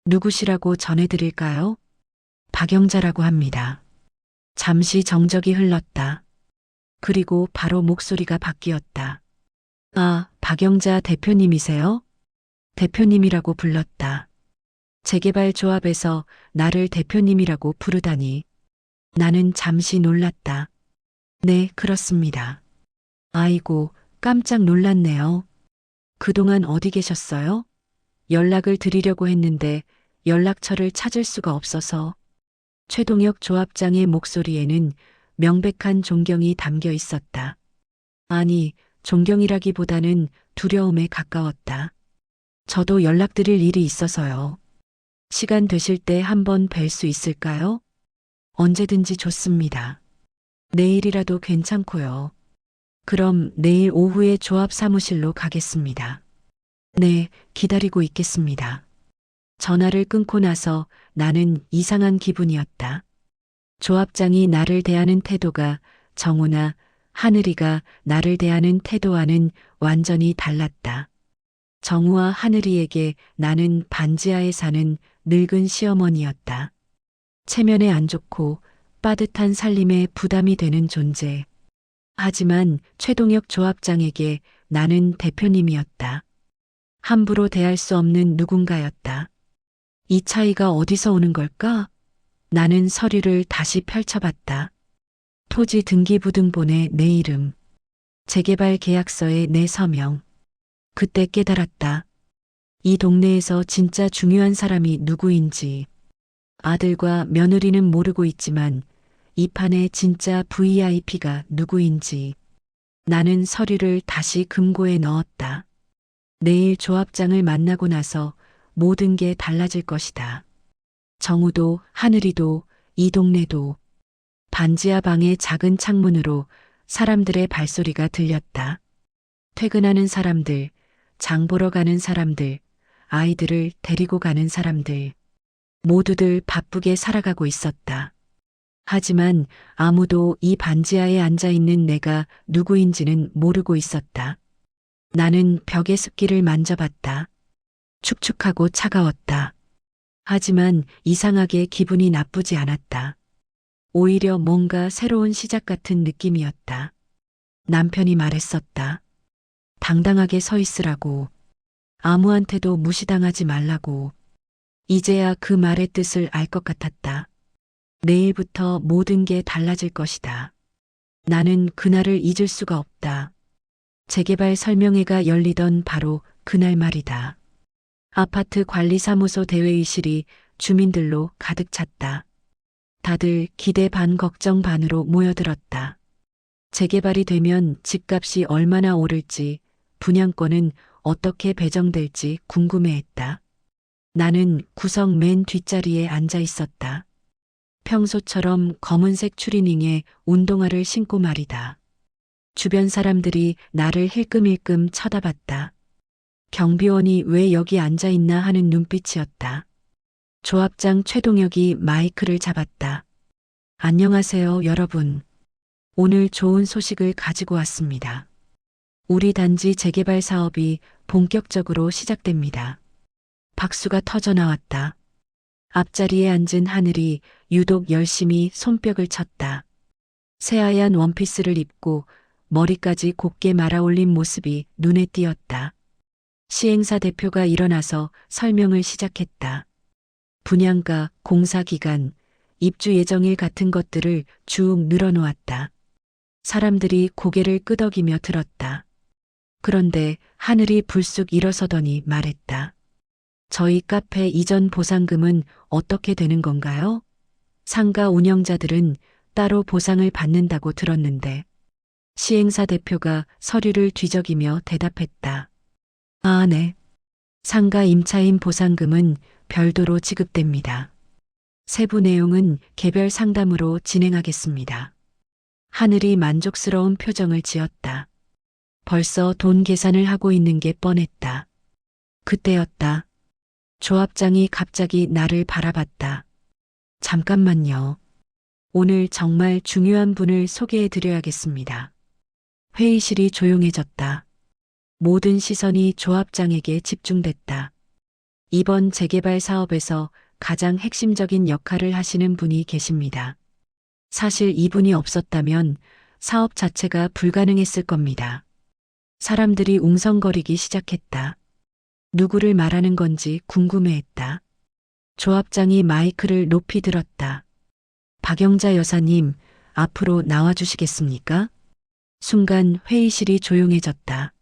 누구시라고 전해드릴까요? 박영자라고 합니다. 잠시 정적이 흘렀다. 그리고 바로 목소리가 바뀌었다. 아, 박영자 대표님이세요? 대표님이라고 불렀다. 재개발 조합에서 나를 대표님이라고 부르다니. 나는 잠시 놀랐다. 네, 그렇습니다. 아이고, 깜짝 놀랐네요. 그동안 어디 계셨어요? 연락을 드리려고 했는데 연락처를 찾을 수가 없어서. 최동혁 조합장의 목소리에는 명백한 존경이 담겨 있었다. 아니, 존경이라기보다는 두려움에 가까웠다. 저도 연락드릴 일이 있어서요. 시간 되실 때 한번 뵐 수 있을까요? 언제든지 좋습니다. 내일이라도 괜찮고요. 그럼 내일 오후에 조합 사무실로 가겠습니다. 네, 기다리고 있겠습니다. 전화를 끊고 나서 나는 이상한 기분이었다. 조합장이 나를 대하는 태도가 정우나 하늘이가 나를 대하는 태도와는 완전히 달랐다. 정우와 하늘이에게 나는 반지하에 사는 늙은 시어머니였다. 체면에 안 좋고 빠듯한 살림에 부담이 되는 존재. 하지만 최동혁 조합장에게 나는 대표님이었다. 함부로 대할 수 없는 누군가였다. 이 차이가 어디서 오는 걸까? 나는 서류를 다시 펼쳐봤다. 토지 등기부등본에 내 이름, 재개발 계약서에 내 서명. 그때 깨달았다. 이 동네에서 진짜 중요한 사람이 누구인지. 아들과 며느리는 모르고 있지만 이 판에 진짜 VIP가 누구인지. 나는 서류를 다시 금고에 넣었다. 내일 조합장을 만나고 나서 모든 게 달라질 것이다. 정우도 하늘이도 이 동네도. 반지하 방의 작은 창문으로 사람들의 발소리가 들렸다. 퇴근하는 사람들, 장 보러 가는 사람들, 아이들을 데리고 가는 사람들. 모두들 바쁘게 살아가고 있었다. 하지만 아무도 이 반지하에 앉아 있는 내가 누구인지는 모르고 있었다. 나는 벽의 습기를 만져봤다. 축축하고 차가웠다. 하지만 이상하게 기분이 나쁘지 않았다. 오히려 뭔가 새로운 시작 같은 느낌이었다. 남편이 말했었다. 당당하게 서 있으라고. 아무한테도 무시당하지 말라고. 이제야 그 말의 뜻을 알 것 같았다. 내일부터 모든 게 달라질 것이다. 나는 그날을 잊을 수가 없다. 재개발 설명회가 열리던 바로 그날 말이다. 아파트 관리사무소 대회의실이 주민들로 가득 찼다. 다들 기대 반 걱정 반으로 모여들었다. 재개발이 되면 집값이 얼마나 오를지, 분양권은 어떻게 배정될지 궁금해했다. 나는 구석 맨 뒷자리에 앉아 있었다. 평소처럼 검은색 추리닝에 운동화를 신고 말이다. 주변 사람들이 나를 힐끔힐끔 쳐다봤다. 경비원이 왜 여기 앉아 있나 하는 눈빛이었다. 조합장 최동혁이 마이크를 잡았다. 안녕하세요, 여러분. 오늘 좋은 소식을 가지고 왔습니다. 우리 단지 재개발 사업이 본격적으로 시작됩니다. 박수가 터져 나왔다. 앞자리에 앉은 하늘이 유독 열심히 손뼉을 쳤다. 새하얀 원피스를 입고 머리까지 곱게 말아올린 모습이 눈에 띄었다. 시행사 대표가 일어나서 설명을 시작했다. 분양가, 공사 기간, 입주 예정일 같은 것들을 쭉 늘어놓았다. 사람들이 고개를 끄덕이며 들었다. 그런데 하늘이 불쑥 일어서더니 말했다. 저희 카페 이전 보상금은 어떻게 되는 건가요? 상가 운영자들은 따로 보상을 받는다고 들었는데. 시행사 대표가 서류를 뒤적이며 대답했다. 아, 네. 상가 임차인 보상금은 별도로 지급됩니다. 세부 내용은 개별 상담으로 진행하겠습니다. 하늘이 만족스러운 표정을 지었다. 벌써 돈 계산을 하고 있는 게 뻔했다. 그때였다. 조합장이 갑자기 나를 바라봤다. 잠깐만요. 오늘 정말 중요한 분을 소개해 드려야겠습니다. 회의실이 조용해졌다. 모든 시선이 조합장에게 집중됐다. 이번 재개발 사업에서 가장 핵심적인 역할을 하시는 분이 계십니다. 사실 이분이 없었다면 사업 자체가 불가능했을 겁니다. 사람들이 웅성거리기 시작했다. 누구를 말하는 건지 궁금해했다. 조합장이 마이크를 높이 들었다. 박영자 여사님, 앞으로 나와주시겠습니까? 순간 회의실이 조용해졌다.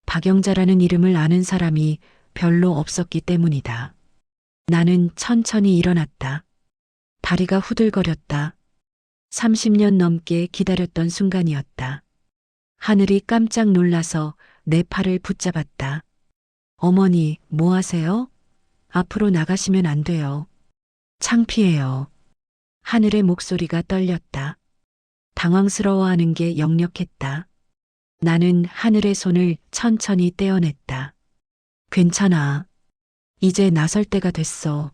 박영자라는 이름을 아는 사람이 별로 없었기 때문이다. 나는 천천히 일어났다. 다리가 후들거렸다. 30년 넘게 기다렸던 순간이었다. 하늘이 깜짝 놀라서 내 팔을 붙잡았다. 어머니, 뭐 하세요? 앞으로 나가시면 안 돼요. 창피해요. 하늘의 목소리가 떨렸다. 당황스러워하는 게 역력했다. 나는 하늘의 손을 천천히 떼어냈다. 괜찮아. 이제 나설 때가 됐어.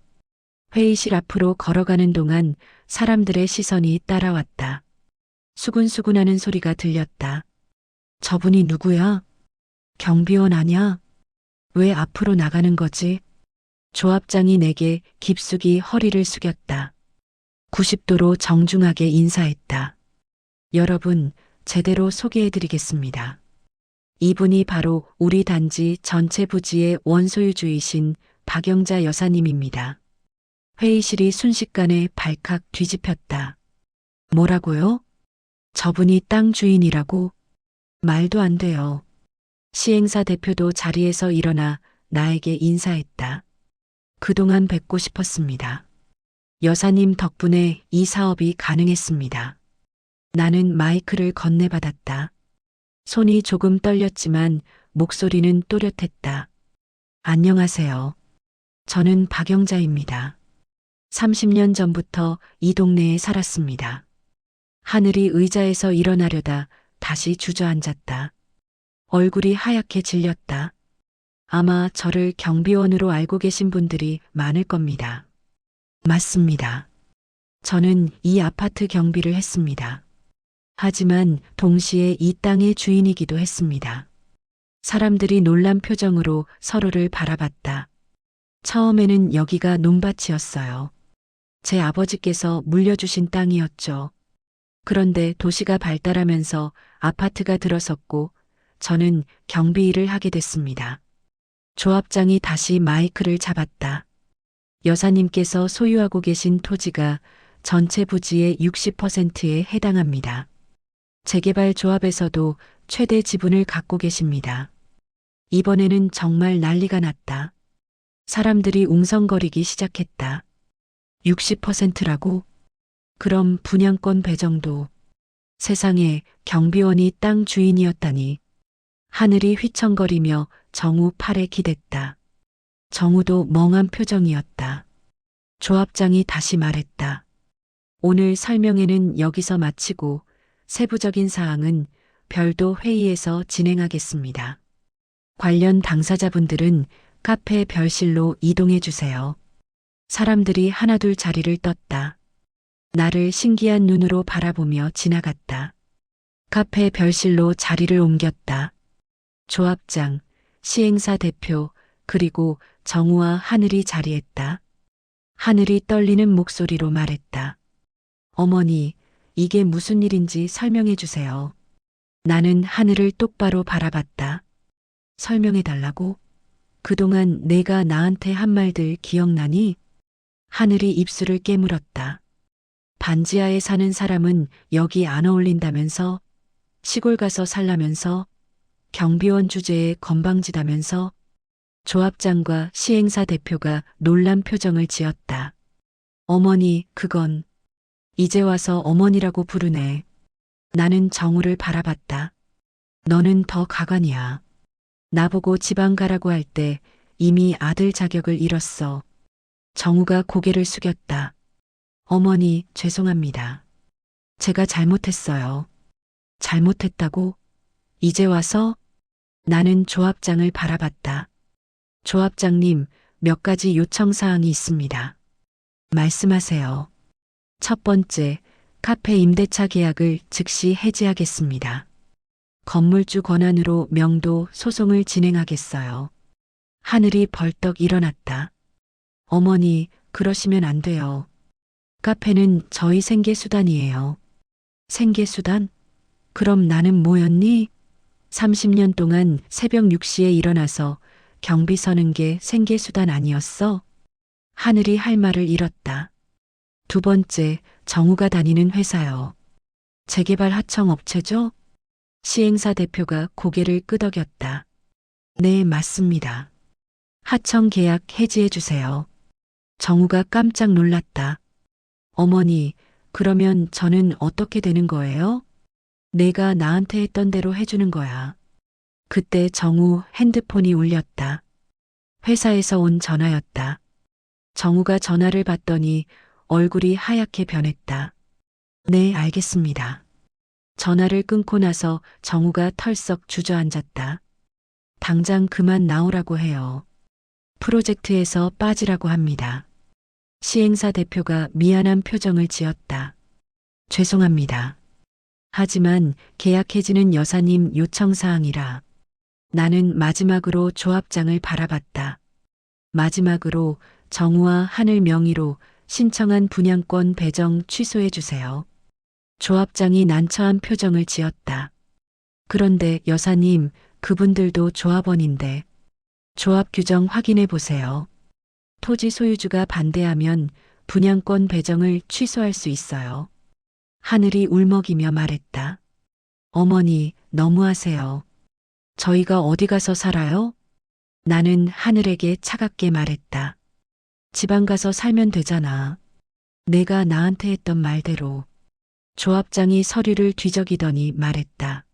회의실 앞으로 걸어가는 동안 사람들의 시선이 따라왔다. 수근수근하는 소리가 들렸다. 저분이 누구야? 경비원 아냐? 왜 앞으로 나가는 거지? 조합장이 내게 깊숙이 허리를 숙였다. 90도로 정중하게 인사했다. 여러분, 제대로 소개해드리겠습니다. 이분이 바로 우리 단지 전체 부지의 원소유주이신 박영자 여사님입니다. 회의실이 순식간에 발칵 뒤집혔다. 뭐라고요? 저분이 땅 주인이라고? 말도 안 돼요. 시행사 대표도 자리에서 일어나 나에게 인사했다. 그동안 뵙고 싶었습니다. 여사님 덕분에 이 사업이 가능했습니다. 나는 마이크를 건네받았다. 손이 조금 떨렸지만 목소리는 또렷했다. 안녕하세요. 저는 박영자입니다. 30년 전부터 이 동네에 살았습니다. 하늘이 의자에서 일어나려다 다시 주저앉았다. 얼굴이 하얗게 질렸다. 아마 저를 경비원으로 알고 계신 분들이 많을 겁니다. 맞습니다. 저는 이 아파트 경비를 했습니다. 하지만 동시에 이 땅의 주인이기도 했습니다. 사람들이 놀란 표정으로 서로를 바라봤다. 처음에는 여기가 논밭이었어요. 제 아버지께서 물려주신 땅이었죠. 그런데 도시가 발달하면서 아파트가 들어섰고 저는 경비 일을 하게 됐습니다. 조합장이 다시 마이크를 잡았다. 여사님께서 소유하고 계신 토지가 전체 부지의 60%에 해당합니다. 재개발 조합에서도 최대 지분을 갖고 계십니다. 이번에는 정말 난리가 났다. 사람들이 웅성거리기 시작했다. 60%라고? 그럼 분양권 배정도. 세상에, 경비원이 땅 주인이었다니. 하늘이 휘청거리며 정우 팔에 기댔다. 정우도 멍한 표정이었다. 조합장이 다시 말했다. 오늘 설명회는 여기서 마치고 세부적인 사항은 별도 회의에서 진행하겠습니다. 관련 당사자분들은 카페 별실로 이동해 주세요. 사람들이 하나둘 자리를 떴다. 나를 신기한 눈으로 바라보며 지나갔다. 카페 별실로 자리를 옮겼다. 조합장, 시행사 대표, 그리고 정우와 하늘이 자리했다. 하늘이 떨리는 목소리로 말했다. 어머니, 이게 무슨 일인지 설명해 주세요. 나는 하늘을 똑바로 바라봤다. 설명해 달라고? 그동안 내가 나한테 한 말들 기억나니? 하늘이 입술을 깨물었다. 반지하에 사는 사람은 여기 안 어울린다면서? 시골 가서 살라면서? 경비원 주제에 건방지다면서? 조합장과 시행사 대표가 놀란 표정을 지었다. 어머니, 그건 이제 와서 어머니라고 부르네. 나는 정우를 바라봤다. 너는 더 가관이야. 나보고 지방 가라고 할 때 이미 아들 자격을 잃었어. 정우가 고개를 숙였다. 어머니, 죄송합니다. 제가 잘못했어요. 잘못했다고? 이제 와서? 나는 조합장을 바라봤다. 조합장님, 몇 가지 요청사항이 있습니다. 말씀하세요. 첫 번째, 카페 임대차 계약을 즉시 해지하겠습니다. 건물주 권한으로 명도 소송을 진행하겠어요. 하늘이 벌떡 일어났다. 어머니, 그러시면 안 돼요. 카페는 저희 생계수단이에요. 생계수단? 그럼 나는 뭐였니? 30년 동안 새벽 6시에 일어나서 경비 서는 게 생계수단 아니었어? 하늘이 할 말을 잃었다. 두 번째, 정우가 다니는 회사요. 재개발 하청 업체죠? 시행사 대표가 고개를 끄덕였다. 네, 맞습니다. 하청 계약 해지해 주세요. 정우가 깜짝 놀랐다. 어머니, 그러면 저는 어떻게 되는 거예요? 내가 나한테 했던 대로 해주는 거야. 그때 정우 핸드폰이 울렸다. 회사에서 온 전화였다. 정우가 전화를 받더니 얼굴이 하얗게 변했다. 네, 알겠습니다. 전화를 끊고 나서 정우가 털썩 주저앉았다. 당장 그만 나오라고 해요. 프로젝트에서 빠지라고 합니다. 시행사 대표가 미안한 표정을 지었다. 죄송합니다. 하지만 계약 해지는 여사님 요청사항이라. 나는 마지막으로 조합장을 바라봤다. 마지막으로 정우와 하늘 명의로 신청한 분양권 배정 취소해 주세요. 조합장이 난처한 표정을 지었다. 그런데 여사님, 그분들도 조합원인데. 조합 규정 확인해 보세요. 토지 소유주가 반대하면 분양권 배정을 취소할 수 있어요. 하늘이 울먹이며 말했다. 어머니, 너무하세요. 저희가 어디 가서 살아요? 나는 하늘에게 차갑게 말했다. 지방 가서 살면 되잖아. 내가 나한테 했던 말대로. 조합장이 서류를 뒤적이더니 말했다.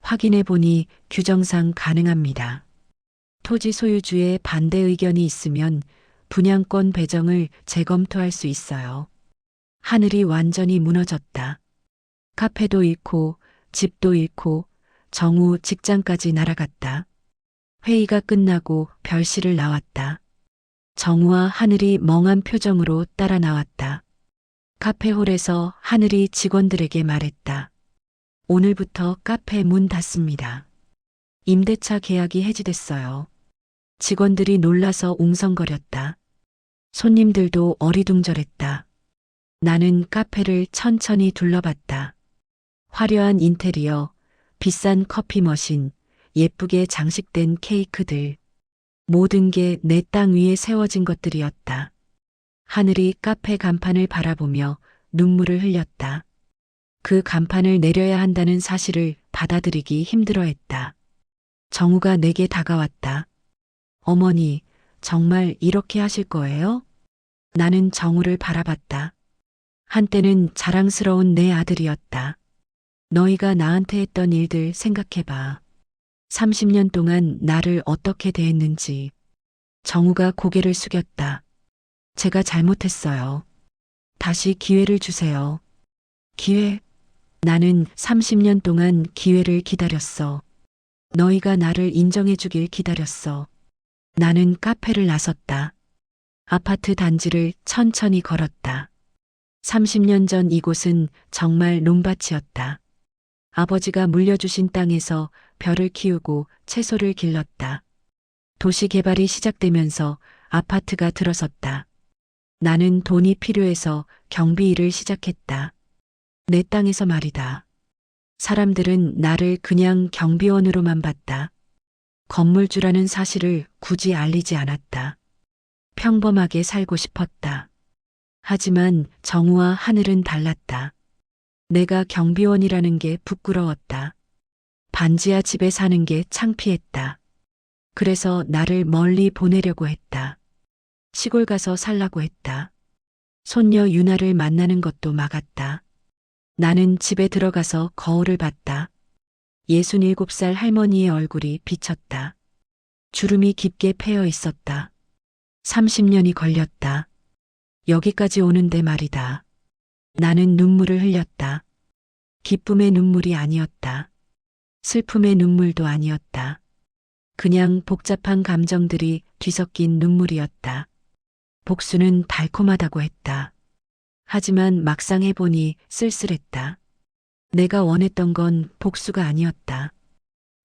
확인해 보니 규정상 가능합니다. 토지 소유주의 반대 의견이 있으면 분양권 배정을 재검토할 수 있어요. 하늘이 완전히 무너졌다. 카페도 잃고 집도 잃고 정우 직장까지 날아갔다. 회의가 끝나고 별실을 나왔다. 정우와 하늘이 멍한 표정으로 따라 나왔다. 카페홀에서 하늘이 직원들에게 말했다. 오늘부터 카페 문 닫습니다. 임대차 계약이 해지됐어요. 직원들이 놀라서 웅성거렸다. 손님들도 어리둥절했다. 나는 카페를 천천히 둘러봤다. 화려한 인테리어, 비싼 커피 머신, 예쁘게 장식된 케이크들. 모든 게 내 땅 위에 세워진 것들이었다. 하늘이 카페 간판을 바라보며 눈물을 흘렸다. 그 간판을 내려야 한다는 사실을 받아들이기 힘들어했다. 정우가 내게 다가왔다. 어머니, 정말 이렇게 하실 거예요? 나는 정우를 바라봤다. 한때는 자랑스러운 내 아들이었다. 너희가 나한테 했던 일들 생각해봐. 30년 동안 나를 어떻게 대했는지. 정우가 고개를 숙였다. 제가 잘못했어요. 다시 기회를 주세요. 기회? 나는 30년 동안 기회를 기다렸어. 너희가 나를 인정해 주길 기다렸어. 나는 카페를 나섰다. 아파트 단지를 천천히 걸었다. 30년 전 이곳은 정말 논밭이었다. 아버지가 물려주신 땅에서 벼를 키우고 채소를 길렀다. 도시 개발이 시작되면서 아파트가 들어섰다. 나는 돈이 필요해서 경비 일을 시작했다. 내 땅에서 말이다. 사람들은 나를 그냥 경비원으로만 봤다. 건물주라는 사실을 굳이 알리지 않았다. 평범하게 살고 싶었다. 하지만 정우와 하늘은 달랐다. 내가 경비원이라는 게 부끄러웠다. 반지하 집에 사는 게 창피했다. 그래서 나를 멀리 보내려고 했다. 시골 가서 살라고 했다. 손녀 유나를 만나는 것도 막았다. 나는 집에 들어가서 거울을 봤다. 67살 할머니의 얼굴이 비쳤다. 주름이 깊게 패여 있었다. 30년이 걸렸다. 여기까지 오는데 말이다. 나는 눈물을 흘렸다. 기쁨의 눈물이 아니었다. 슬픔의 눈물도 아니었다. 그냥 복잡한 감정들이 뒤섞인 눈물이었다. 복수는 달콤하다고 했다. 하지만 막상 해보니 쓸쓸했다. 내가 원했던 건 복수가 아니었다.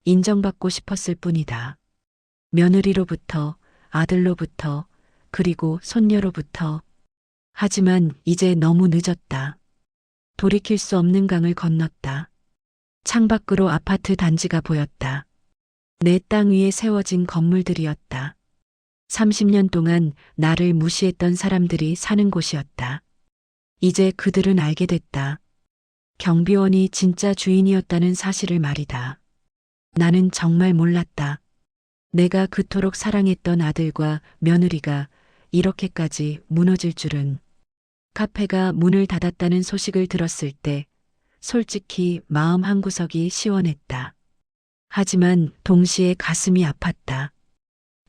인정받고 싶었을 뿐이다. 며느리로부터, 아들로부터, 그리고 손녀로부터. 하지만 이제 너무 늦었다. 돌이킬 수 없는 강을 건넜다. 창밖으로 아파트 단지가 보였다. 내 땅 위에 세워진 건물들이었다. 30년 동안 나를 무시했던 사람들이 사는 곳이었다. 이제 그들은 알게 됐다. 경비원이 진짜 주인이었다는 사실을 말이다. 나는 정말 몰랐다. 내가 그토록 사랑했던 아들과 며느리가 이렇게까지 무너질 줄은. 카페가 문을 닫았다는 소식을 들었을 때 솔직히 마음 한구석이 시원했다. 하지만 동시에 가슴이 아팠다.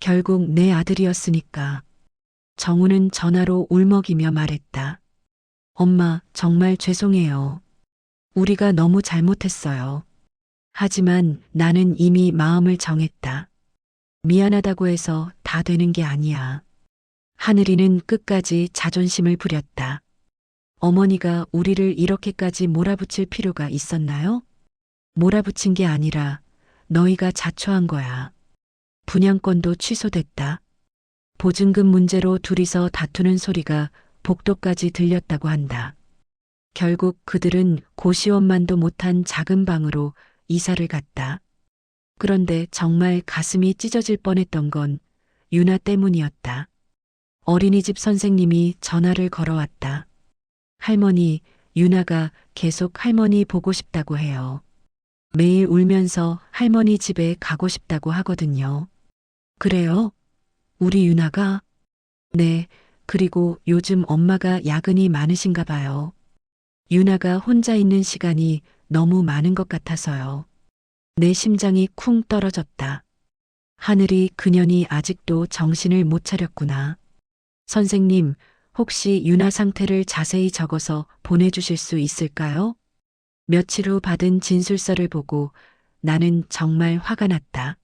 결국 내 아들이었으니까. 정우는 전화로 울먹이며 말했다. 엄마, 정말 죄송해요. 우리가 너무 잘못했어요. 하지만 나는 이미 마음을 정했다. 미안하다고 해서 다 되는 게 아니야. 하늘이는 끝까지 자존심을 부렸다. 어머니가 우리를 이렇게까지 몰아붙일 필요가 있었나요? 몰아붙인 게 아니라 너희가 자초한 거야. 분양권도 취소됐다. 보증금 문제로 둘이서 다투는 소리가 복도까지 들렸다고 한다. 결국 그들은 고시원만도 못한 작은 방으로 이사를 갔다. 그런데 정말 가슴이 찢어질 뻔했던 건 유나 때문이었다. 어린이집 선생님이 전화를 걸어왔다. 할머니, 유나가 계속 할머니 보고 싶다고 해요. 매일 울면서 할머니 집에 가고 싶다고 하거든요. 그래요? 우리 유나가? 네, 그리고 요즘 엄마가 야근이 많으신가 봐요. 유나가 혼자 있는 시간이 너무 많은 것 같아서요. 내 심장이 쿵 떨어졌다. 하늘이 그년이 아직도 정신을 못 차렸구나. 선생님, 혹시 유나 상태를 자세히 적어서 보내주실 수 있을까요? 며칠 후 받은 진술서를 보고 나는 정말 화가 났다.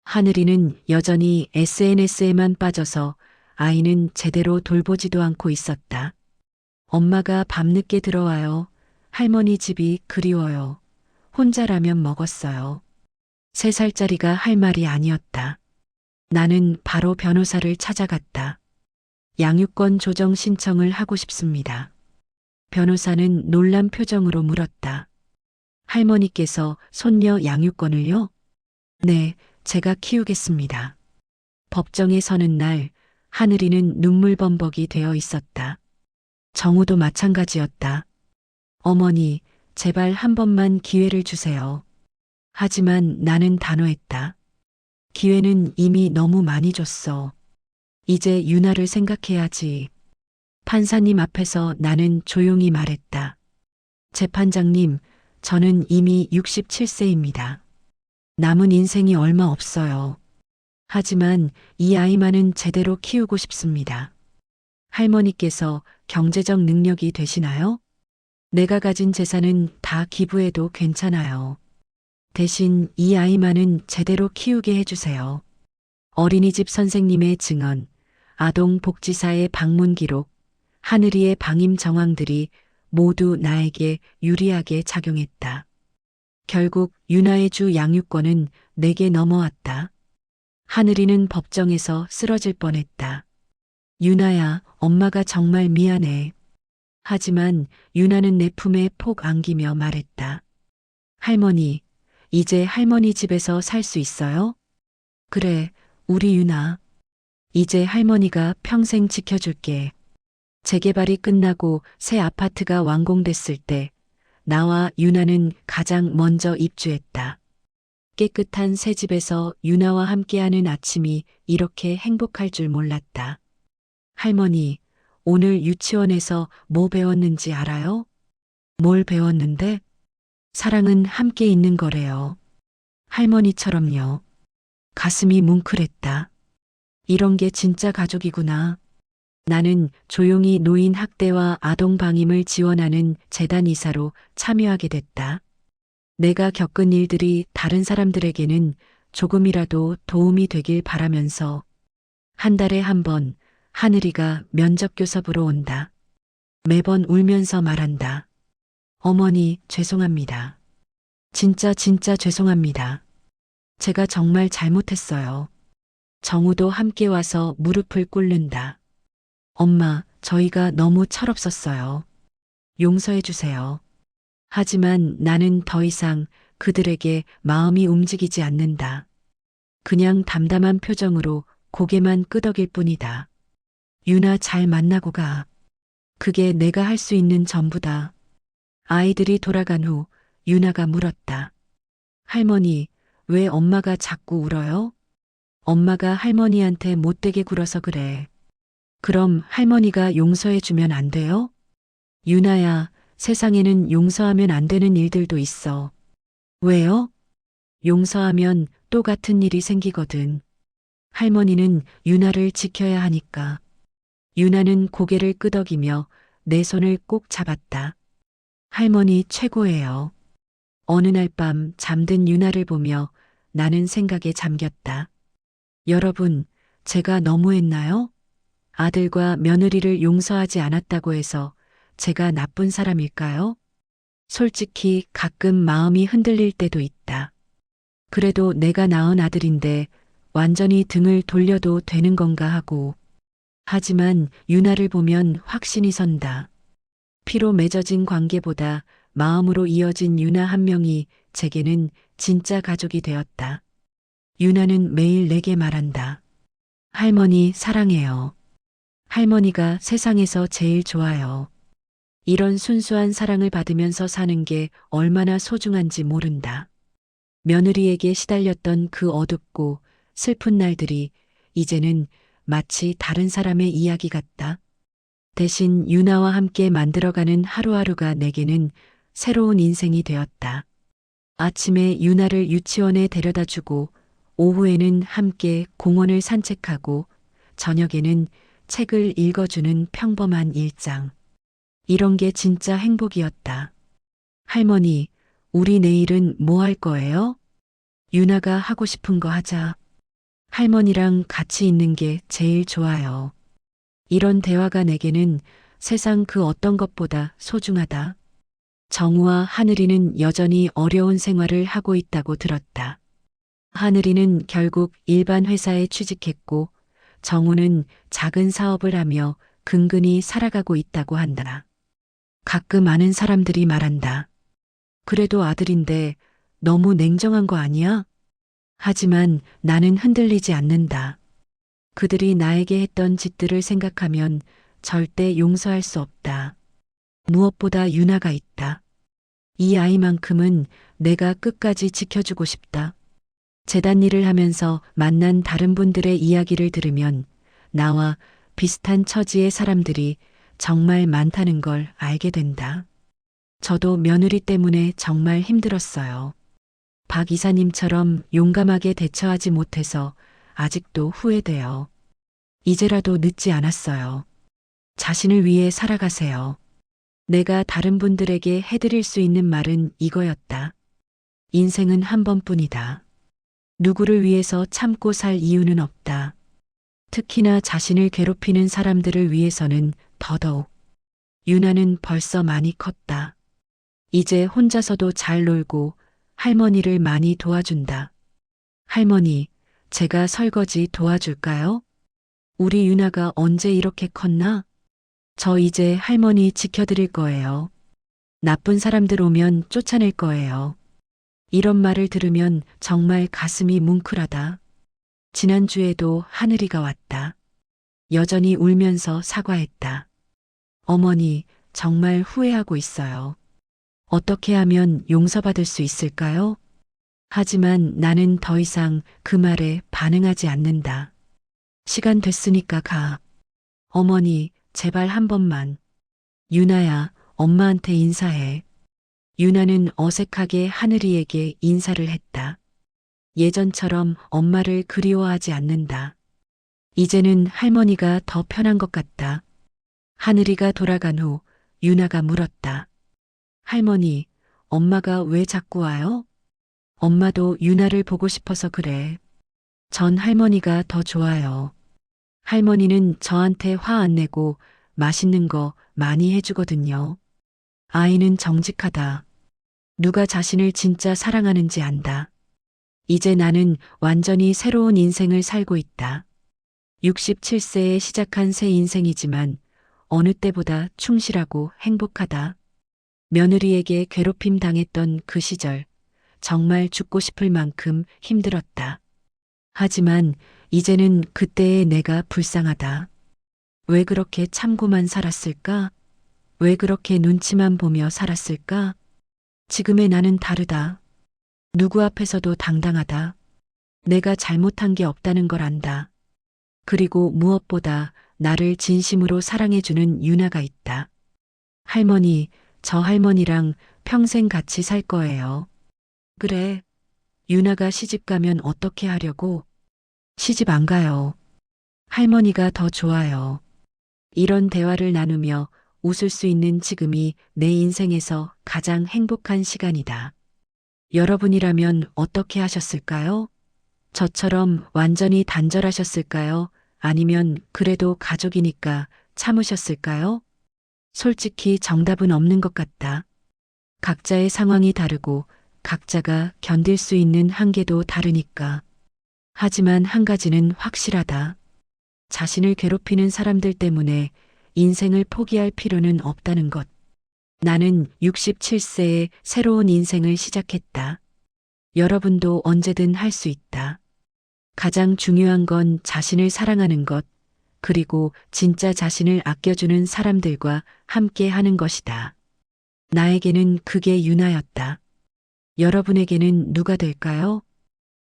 하늘이는 여전히 SNS에만 빠져서 아이는 제대로 돌보지도 않고 있었다. 엄마가 밤늦게 들어와요. 할머니 집이 그리워요. 혼자 라면 먹었어요. 3살짜리가 할 말이 아니었다. 나는 바로 변호사를 찾아갔다. 양육권 조정 신청을 하고 싶습니다. 변호사는 놀란 표정으로 물었다. 할머니께서 손녀 양육권을요? 네, 제가 키우겠습니다. 법정에 서는 날 하늘이는 눈물범벅이 되어 있었다. 정우도 마찬가지였다. 어머니, 제발 한 번만 기회를 주세요. 하지만 나는 단호했다. 기회는 이미 너무 많이 줬어. 이제 유나를 생각해야지. 판사님 앞에서 나는 조용히 말했다. 재판장님, 저는 이미 67세입니다. 남은 인생이 얼마 없어요. 하지만 이 아이만은 제대로 키우고 싶습니다. 할머니께서 경제적 능력이 되시나요? 내가 가진 재산은 다 기부해도 괜찮아요. 대신 이 아이만은 제대로 키우게 해주세요. 어린이집 선생님의 증언, 아동복지사의 방문 기록, 하늘이의 방임 정황들이 모두 나에게 유리하게 작용했다. 결국 유나의 주 양육권은 내게 넘어왔다. 하늘이는 법정에서 쓰러질 뻔했다. 유나야, 엄마가 정말 미안해. 하지만 유나는 내 품에 폭 안기며 말했다. 할머니, 이제 할머니 집에서 살 수 있어요? 그래, 우리 유나. 이제 할머니가 평생 지켜줄게. 재개발이 끝나고 새 아파트가 완공됐을 때 나와 유나는 가장 먼저 입주했다. 깨끗한 새 집에서 유나와 함께하는 아침이 이렇게 행복할 줄 몰랐다. 할머니, 오늘 유치원에서 뭐 배웠는지 알아요? 뭘 배웠는데? 사랑은 함께 있는 거래요. 할머니처럼요. 가슴이 뭉클했다. 이런 게 진짜 가족이구나. 나는 조용히 노인 학대와 아동 방임을 지원하는 재단 이사로 참여하게 됐다. 내가 겪은 일들이 다른 사람들에게는 조금이라도 도움이 되길 바라면서 한 달에 한 번 하늘이가 면접교사 보러 온다. 매번 울면서 말한다. 어머니, 죄송합니다. 진짜 죄송합니다. 제가 정말 잘못했어요. 정우도 함께 와서 무릎을 꿇는다. 엄마, 저희가 너무 철없었어요. 용서해 주세요. 하지만 나는 더 이상 그들에게 마음이 움직이지 않는다. 그냥 담담한 표정으로 고개만 끄덕일 뿐이다. 유나 잘 만나고 가. 그게 내가 할 수 있는 전부다. 아이들이 돌아간 후 유나가 물었다. 할머니, 왜 엄마가 자꾸 울어요? 엄마가 할머니한테 못되게 굴어서 그래. 그럼 할머니가 용서해 주면 안 돼요? 유나야, 세상에는 용서하면 안 되는 일들도 있어. 왜요? 용서하면 또 같은 일이 생기거든. 할머니는 유나를 지켜야 하니까. 유나는 고개를 끄덕이며 내 손을 꼭 잡았다. 할머니 최고예요. 어느 날 밤 잠든 유나를 보며 나는 생각에 잠겼다. 여러분, 제가 너무했나요? 아들과 며느리를 용서하지 않았다고 해서 제가 나쁜 사람일까요? 솔직히 가끔 마음이 흔들릴 때도 있다. 그래도 내가 낳은 아들인데 완전히 등을 돌려도 되는 건가 하고. 하지만 유나를 보면 확신이 선다. 피로 맺어진 관계보다 마음으로 이어진 유나 한 명이 제게는 진짜 가족이 되었다. 유나는 매일 내게 말한다. 할머니 사랑해요. 할머니가 세상에서 제일 좋아요. 이런 순수한 사랑을 받으면서 사는 게 얼마나 소중한지 모른다. 며느리에게 시달렸던 그 어둡고 슬픈 날들이 이제는 마치 다른 사람의 이야기 같다. 대신 유나와 함께 만들어가는 하루하루가 내게는 새로운 인생이 되었다. 아침에 유나를 유치원에 데려다 주고 오후에는 함께 공원을 산책하고 저녁에는 책을 읽어주는 평범한 일상. 이런 게 진짜 행복이었다. 할머니, 우리 내일은 뭐 할 거예요? 유나가 하고 싶은 거 하자. 할머니랑 같이 있는 게 제일 좋아요. 이런 대화가 내게는 세상 그 어떤 것보다 소중하다. 정우와 하늘이는 여전히 어려운 생활을 하고 있다고 들었다. 하늘이는 결국 일반 회사에 취직했고 정우는 작은 사업을 하며 근근히 살아가고 있다고 한다. 가끔 아는 사람들이 말한다. 그래도 아들인데 너무 냉정한 거 아니야? 하지만 나는 흔들리지 않는다. 그들이 나에게 했던 짓들을 생각하면 절대 용서할 수 없다. 무엇보다 유나가 있다. 이 아이만큼은 내가 끝까지 지켜주고 싶다. 재단 일을 하면서 만난 다른 분들의 이야기를 들으면 나와 비슷한 처지의 사람들이 정말 많다는 걸 알게 된다. 저도 며느리 때문에 정말 힘들었어요. 박 이사님처럼 용감하게 대처하지 못해서 아직도 후회돼요. 이제라도 늦지 않았어요. 자신을 위해 살아가세요. 내가 다른 분들에게 해드릴 수 있는 말은 이거였다. 인생은 한 번뿐이다. 누구를 위해서 참고 살 이유는 없다. 특히나 자신을 괴롭히는 사람들을 위해서는 더더욱. 유나는 벌써 많이 컸다. 이제 혼자서도 잘 놀고 할머니를 많이 도와준다. 할머니, 제가 설거지 도와줄까요? 우리 유나가 언제 이렇게 컸나? 저 이제 할머니 지켜드릴 거예요. 나쁜 사람들 오면 쫓아낼 거예요. 이런 말을 들으면 정말 가슴이 뭉클하다. 지난주에도 하늘이가 왔다. 여전히 울면서 사과했다. 어머니, 정말 후회하고 있어요. 어떻게 하면 용서받을 수 있을까요? 하지만 나는 더 이상 그 말에 반응하지 않는다. 시간 됐으니까 가. 어머니, 제발 한 번만. 유나야, 엄마한테 인사해. 유나는 어색하게 하늘이에게 인사를 했다. 예전처럼 엄마를 그리워하지 않는다. 이제는 할머니가 더 편한 것 같다. 하늘이가 돌아간 후 유나가 물었다. 할머니, 엄마가 왜 자꾸 와요? 엄마도 유나를 보고 싶어서 그래. 전 할머니가 더 좋아요. 할머니는 저한테 화 안 내고 맛있는 거 많이 해주거든요. 아이는 정직하다. 누가 자신을 진짜 사랑하는지 안다. 이제 나는 완전히 새로운 인생을 살고 있다. 67세에 시작한 새 인생이지만 어느 때보다 충실하고 행복하다. 며느리에게 괴롭힘 당했던 그 시절, 정말 죽고 싶을 만큼 힘들었다. 하지만 이제는 그때의 내가 불쌍하다. 왜 그렇게 참고만 살았을까? 왜 그렇게 눈치만 보며 살았을까? 지금의 나는 다르다. 누구 앞에서도 당당하다. 내가 잘못한 게 없다는 걸 안다. 그리고 무엇보다 나를 진심으로 사랑해주는 유나가 있다. 할머니, 저 할머니랑 평생 같이 살 거예요. 그래. 유나가 시집 가면 어떻게 하려고? 시집 안 가요. 할머니가 더 좋아요. 이런 대화를 나누며 웃을 수 있는 지금이 내 인생에서 가장 행복한 시간이다. 여러분이라면 어떻게 하셨을까요? 저처럼 완전히 단절하셨을까요? 아니면 그래도 가족이니까 참으셨을까요? 솔직히 정답은 없는 것 같다. 각자의 상황이 다르고 각자가 견딜 수 있는 한계도 다르니까. 하지만 한 가지는 확실하다. 자신을 괴롭히는 사람들 때문에 인생을 포기할 필요는 없다는 것. 나는 67세에 새로운 인생을 시작했다. 여러분도 언제든 할 수 있다. 가장 중요한 건 자신을 사랑하는 것, 그리고 진짜 자신을 아껴주는 사람들과 함께 하는 것이다. 나에게는 그게 유나였다. 여러분에게는 누가 될까요?